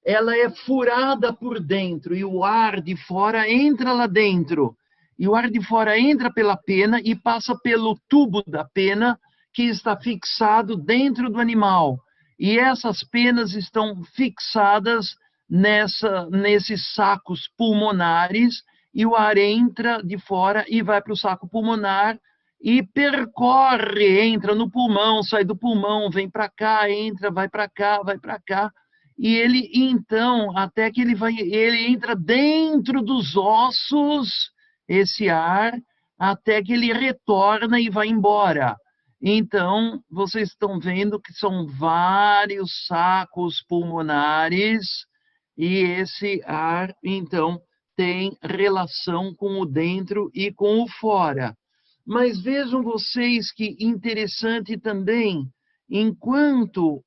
ela é furada por dentro e o ar de fora entra lá dentro. E o ar de fora entra pela pena e passa pelo tubo da pena que está fixado dentro do animal. E essas penas estão fixadas nesses sacos pulmonares e o ar entra de fora e vai para o saco pulmonar e percorre, entra no pulmão, sai do pulmão, vem para cá, entra, vai para cá, vai para cá. E ele, então, até que ele entra dentro dos ossos, esse ar, até que ele retorna e vai embora. Então, vocês estão vendo que são vários sacos pulmonares e esse ar, então, tem relação com o dentro e com o fora. Mas vejam vocês que interessante também, Enquanto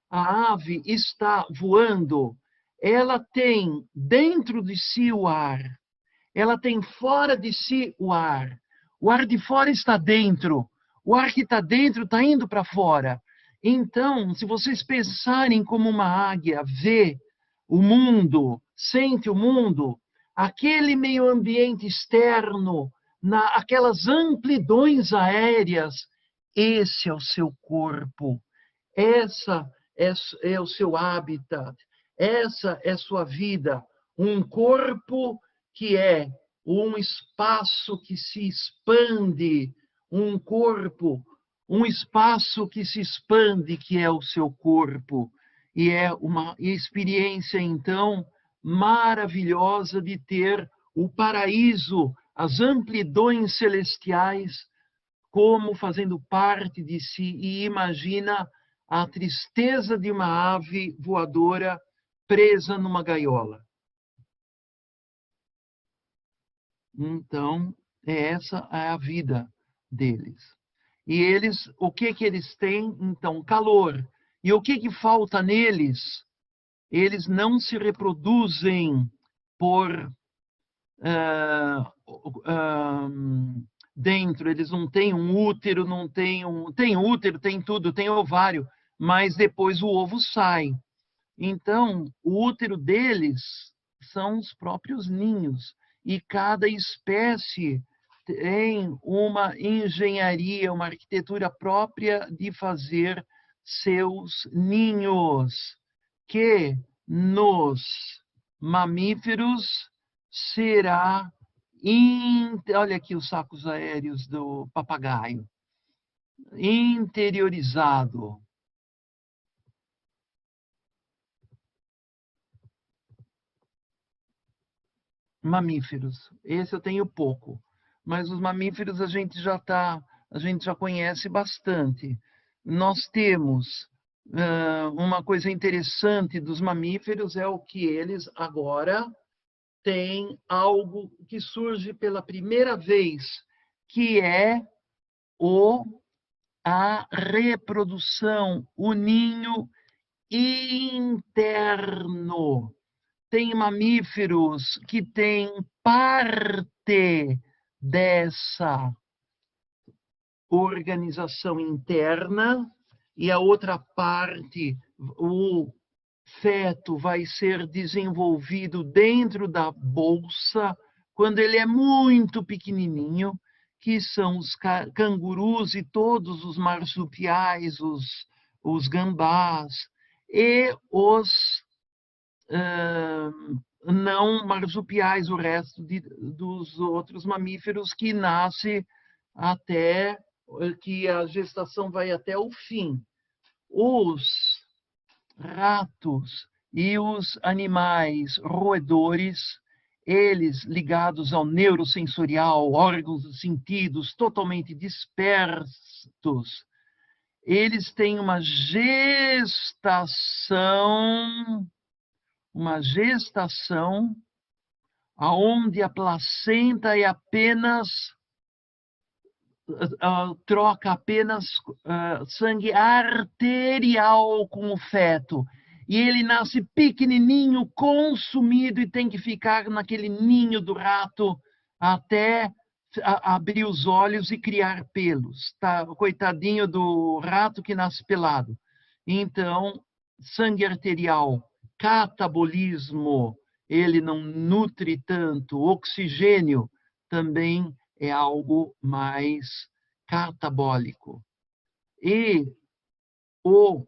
a ave está voando, ela tem dentro de si o ar, ela tem fora de si o ar. O ar de fora está dentro, o ar que está dentro está indo para fora. Então, se vocês pensarem como uma águia vê o mundo, sente o mundo, aquele meio ambiente externo, aquelas amplidões aéreas, esse é o seu corpo, essa é o seu habitat, essa é sua vida, um corpo que é um espaço que se expande, um corpo, um espaço que se expande, que é o seu corpo. E é uma experiência, então, maravilhosa de ter o paraíso, as amplidões celestiais, como fazendo parte de si, e imagina a tristeza de uma ave voadora presa numa gaiola. Então, essa é a vida deles. E eles, o que que eles têm? Então, calor. E o que que falta neles? Eles não se reproduzem por dentro, eles não têm um útero, não têm tem útero, tem tudo, tem ovário, mas depois o ovo sai. Então, o útero deles são os próprios ninhos, e cada espécie tem uma engenharia, uma arquitetura própria de fazer seus ninhos, que nos mamíferos será olha aqui os sacos aéreos do papagaio, interiorizado. Mamíferos, esse eu tenho pouco, mas os mamíferos a gente já conhece bastante. Nós temos uma coisa interessante dos mamíferos é o que eles agora têm algo que surge pela primeira vez, que é a reprodução, o ninho interno. Tem mamíferos que têm parte dessa organização interna e a outra parte, o feto vai ser desenvolvido dentro da bolsa quando ele é muito pequenininho, que são os cangurus e todos os marsupiais, os gambás e os não marsupiais, o resto dos outros mamíferos que nasce até que a gestação vai até o fim. Os ratos e os animais roedores, eles ligados ao neurosensorial, órgãos dos sentidos totalmente dispersos, eles têm uma gestação aonde a placenta é apenas troca apenas sangue arterial com o feto. E ele nasce pequenininho, consumido, e tem que ficar naquele ninho do rato até abrir os olhos e criar pelos. Tá? O coitadinho do rato que nasce pelado. Então, sangue arterial, catabolismo, ele não nutre tanto, oxigênio também é algo mais catabólico. E o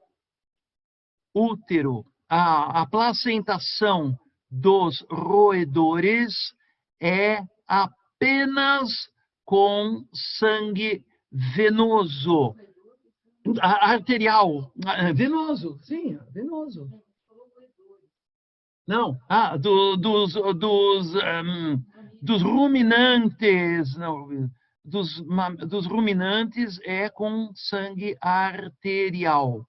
útero, a placentação dos roedores é apenas com sangue venoso, arterial, venoso, sim, venoso. Não, dos ruminantes, não, dos ruminantes é com sangue arterial.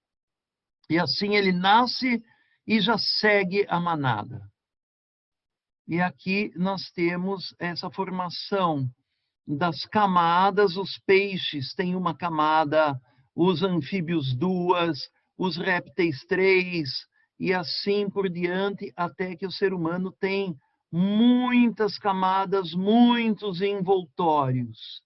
E assim ele nasce e já segue a manada. E aqui nós temos essa formação das camadas. Os peixes têm uma camada os anfíbios 2, os répteis 3, e assim por diante, até que o ser humano tem muitas camadas, muitos envoltórios.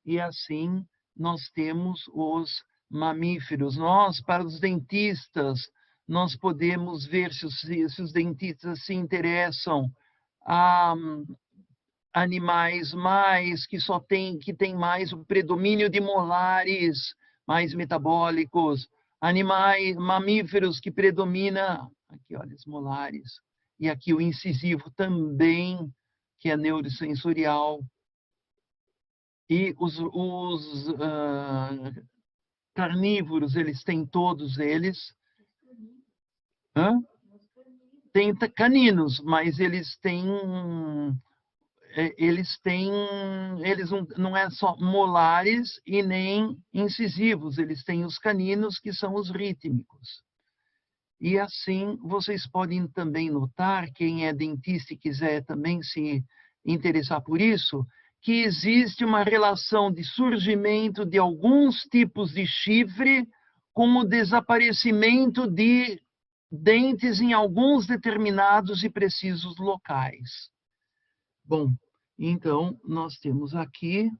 E assim nós temos os mamíferos. Nós, para os dentistas, nós podemos ver se os dentistas se interessam a animais que tem mais o predomínio de molares, mais metabólicos, animais mamíferos que predomina, aqui olha os molares, e aqui o incisivo também, que é neurosensorial, e os carnívoros, eles têm todos eles. Hã? Tem caninos, mas eles não é só molares e nem incisivos, eles têm os caninos, que são os rítmicos. E assim, vocês podem também notar, quem é dentista e quiser também se interessar por isso, que existe uma relação de surgimento de alguns tipos de chifre com o desaparecimento de dentes em alguns determinados e precisos locais. Bom, então, nós temos aqui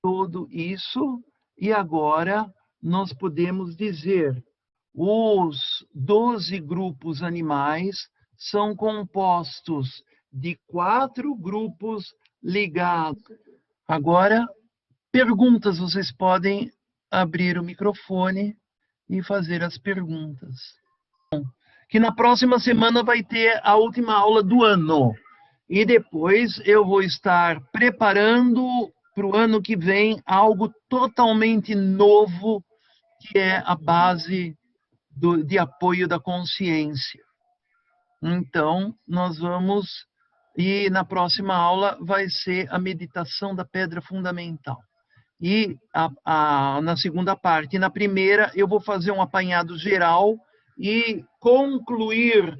tudo isso, e agora nós podemos dizer: os 12 grupos animais são compostos de 4 grupos ligados. Agora, perguntas, vocês podem abrir o microfone e fazer as perguntas. Que na próxima semana vai ter a última aula do ano. E depois eu vou estar preparando para o ano que vem algo totalmente novo, que é a base de apoio da consciência. Então, nós vamos... E na próxima aula vai ser a meditação da pedra fundamental. E na segunda parte. Na primeira, eu vou fazer um apanhado geral e concluir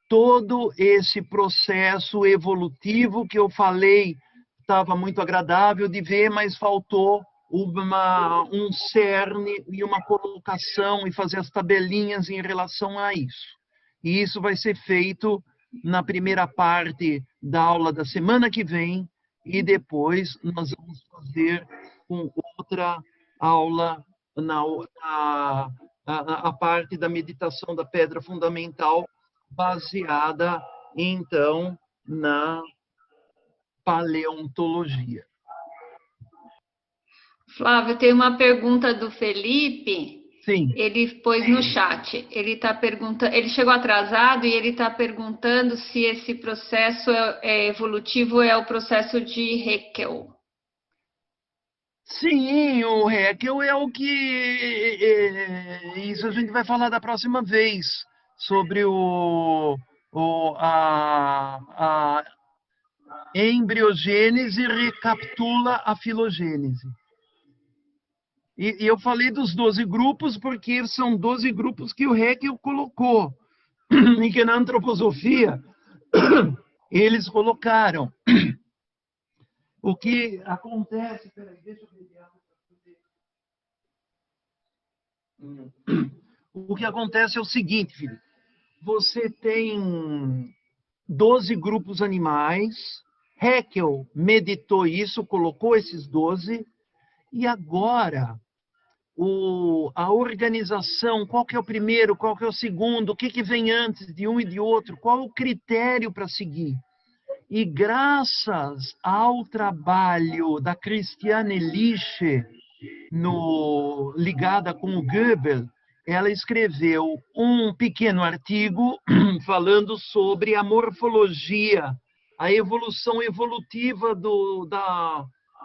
todo esse processo evolutivo que eu falei. Estava muito agradável de ver, mas faltou um cerne e uma colocação e fazer as tabelinhas em relação a isso. E isso vai ser feito na primeira parte da aula da semana que vem, e depois nós vamos fazer com outra aula a parte da meditação da pedra fundamental, baseada, então, na paleontologia. Flávio, tem uma pergunta do Felipe. Sim. Ele pôs no chat. Ele chegou atrasado e ele está perguntando se esse processo evolutivo é o processo de Haeckel. Sim, o Haeckel é o que... Isso a gente vai falar da próxima vez, sobre a embriogênese recapitula a filogênese. E eu falei dos 12 grupos porque são 12 grupos que o Haeckel colocou, e que na antroposofia eles colocaram. O que acontece... Peraí, deixa eu beber água. O que acontece é o seguinte, Felipe. Você tem 12 grupos animais. Haeckel meditou isso, colocou esses 12. E agora, a organização, qual que é o primeiro, qual que é o segundo, o que, que vem antes de um e de outro, qual o critério para seguir. E graças ao trabalho da Christiane Liche, ligada com o Goebel, ela escreveu um pequeno artigo falando sobre a morfologia, a evolução evolutiva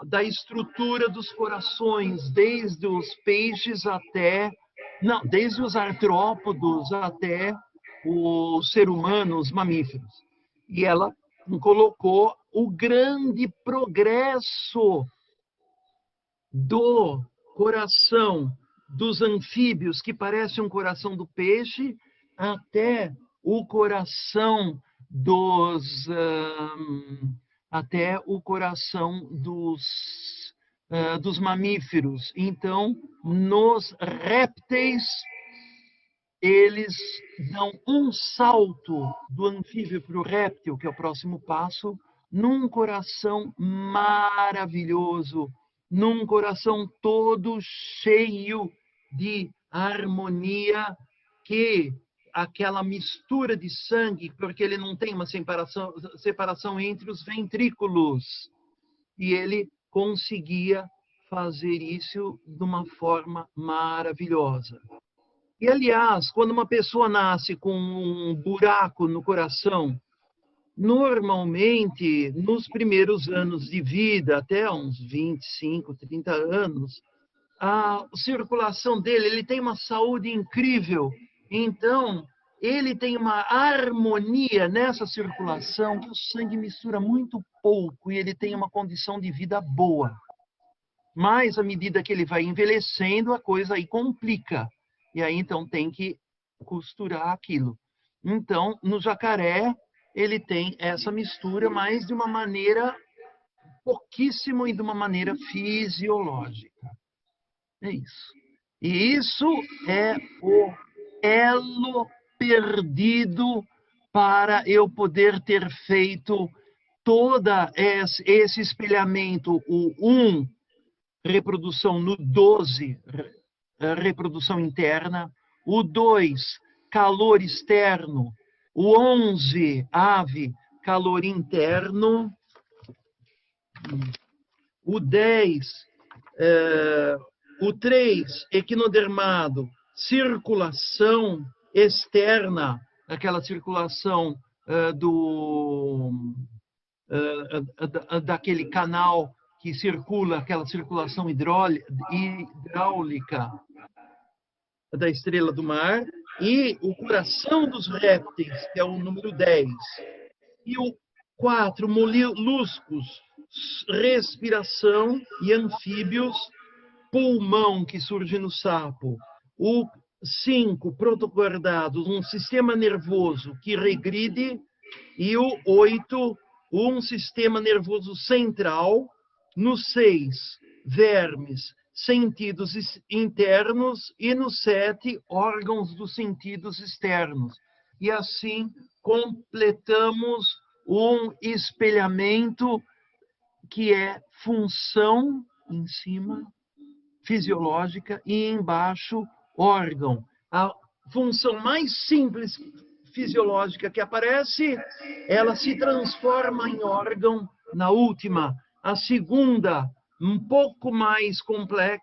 da estrutura dos corações, desde os peixes desde os artrópodos até os seres humanos, os mamíferos. E ela colocou o grande progresso do coração dos anfíbios, que parece um coração do peixe, até o coração dos dos mamíferos. Então, nos répteis, eles dão um salto do anfíbio para o réptil, que é o próximo passo, num coração maravilhoso, num coração todo cheio de harmonia, que aquela mistura de sangue, porque ele não tem uma separação entre os ventrículos, e ele conseguia fazer isso de uma forma maravilhosa. E, aliás, quando uma pessoa nasce com um buraco no coração, normalmente, nos primeiros anos de vida, até uns 25, 30 anos, a circulação dele, ele tem uma saúde incrível. Então, ele tem uma harmonia nessa circulação, que o sangue mistura muito pouco e ele tem uma condição de vida boa. Mas, à medida que ele vai envelhecendo, a coisa aí complica. E aí, então, tem que costurar aquilo. Então, no jacaré, ele tem essa mistura, mas de uma maneira pouquíssimo e de uma maneira fisiológica. É isso. E isso é o elo perdido para eu poder ter feito todo esse espelhamento, o 1, reprodução no 12, reprodução interna, o 2, calor externo, o 11, ave, calor interno, o 10, o 3, equinodermado, circulação externa, aquela circulação daquele canal que circula, aquela circulação hidráulica da estrela do mar, e o coração dos répteis, que é o número 10. E o 4, moluscos, respiração e anfíbios, pulmão que surge no sapo. O 5, protocordados, um sistema nervoso que regride. E o 8, um sistema nervoso central. No 6, vermes, sentidos internos. E no 7, órgãos dos sentidos externos. E assim completamos um espelhamento que é função em cima, fisiológica, e embaixo, órgão. A função mais simples fisiológica que aparece, ela se transforma em órgão na última. A segunda, um pouco mais complexa,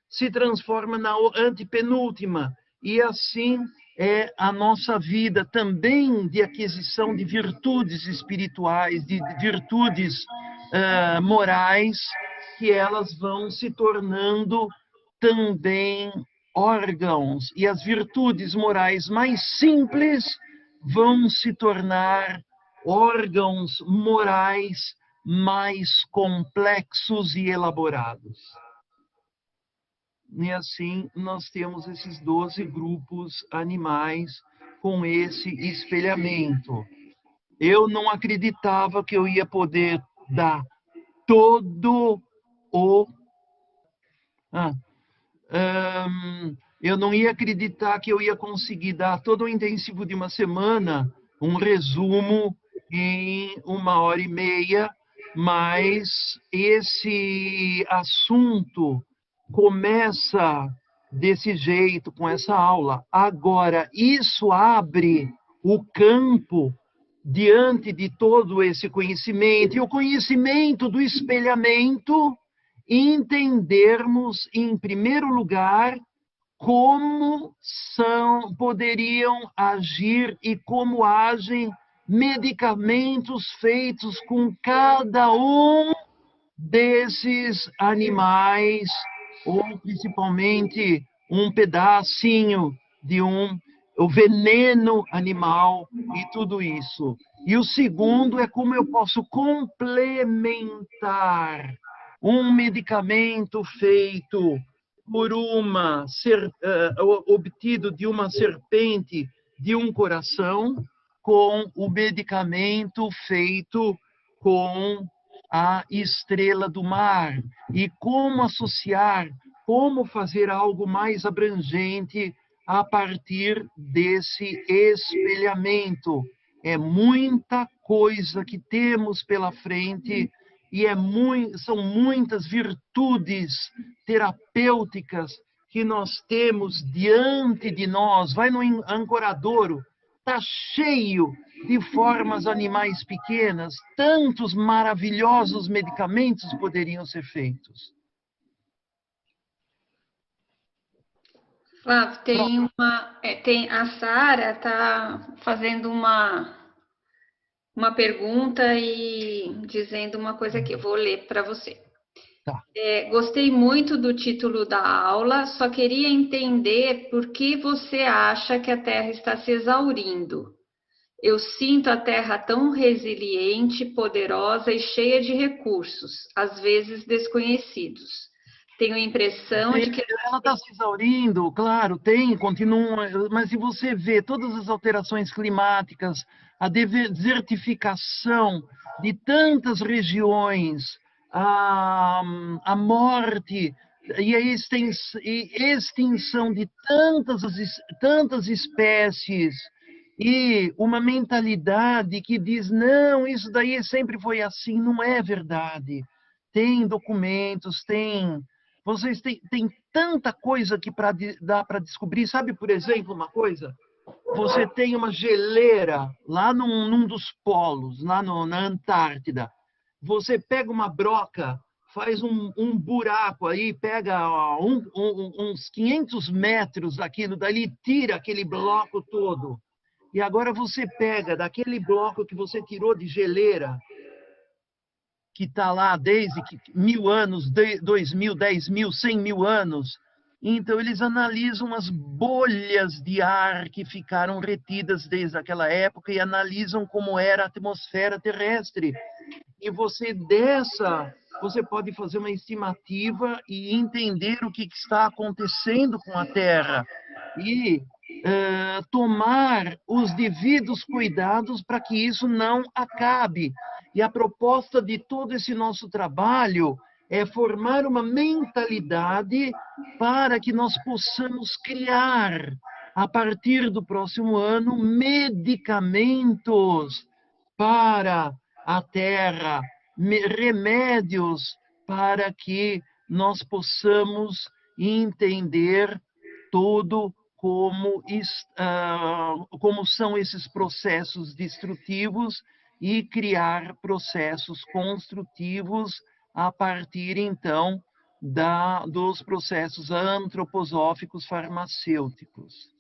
se transforma na antepenúltima. E assim é a nossa vida também de aquisição de virtudes espirituais, de virtudes morais, que elas vão se tornando também órgãos. E as virtudes morais mais simples vão se tornar órgãos morais mais complexos e elaborados. E assim nós temos esses 12 grupos animais com esse espelhamento. Eu não acreditava que eu ia poder dar todo o... eu não ia acreditar que eu ia conseguir dar todo o intensivo de uma semana, um resumo em 1h30, mas esse assunto começa desse jeito, com essa aula. Agora, isso abre o campo diante de todo esse conhecimento, e o conhecimento do espelhamento, entendermos, em primeiro lugar, como poderiam agir e como agem medicamentos feitos com cada um desses animais, ou principalmente um pedacinho de o veneno animal e tudo isso. E o segundo é como eu posso complementar um medicamento feito por obtido de uma serpente de um coração, com o medicamento feito com a estrela do mar e como associar, como fazer algo mais abrangente a partir desse espelhamento. É muita coisa que temos pela frente e são muitas virtudes terapêuticas que nós temos diante de nós. Vai no Ancoradouro, está cheio de formas animais pequenas, tantos maravilhosos medicamentos poderiam ser feitos. Flávio, a Sara está fazendo uma pergunta e dizendo uma coisa aqui, eu vou ler para você. Tá. Gostei muito do título da aula, só queria entender por que você acha que a Terra está se exaurindo. Eu sinto a Terra tão resiliente, poderosa e cheia de recursos, às vezes desconhecidos. Tenho a impressão de que... Ela está se exaurindo, claro, continua, mas se você vê todas as alterações climáticas, a desertificação de tantas regiões, a morte e a extinção de tantas espécies, e uma mentalidade que diz, não, isso daí sempre foi assim, não é verdade. Tem documentos, vocês têm tanta coisa que dá para descobrir. Sabe, por exemplo, uma coisa? Você tem uma geleira lá num dos polos, lá na Antártida. Você pega uma broca, faz um buraco aí, pega uns 500 metros daquilo, dali tira aquele bloco todo. E agora você pega daquele bloco que você tirou de geleira, que está lá desde 1000 anos, 2000, 10.000, 100.000 anos. Então, eles analisam as bolhas de ar que ficaram retidas desde aquela época e analisam como era a atmosfera terrestre. E você pode fazer uma estimativa e entender o que está acontecendo com a Terra. E tomar os devidos cuidados para que isso não acabe. E a proposta de todo esse nosso trabalho é formar uma mentalidade para que nós possamos criar, a partir do próximo ano, medicamentos para a terra, remédios para que nós possamos entender todo como são esses processos destrutivos e criar processos construtivos a partir, então, dos processos antroposóficos farmacêuticos.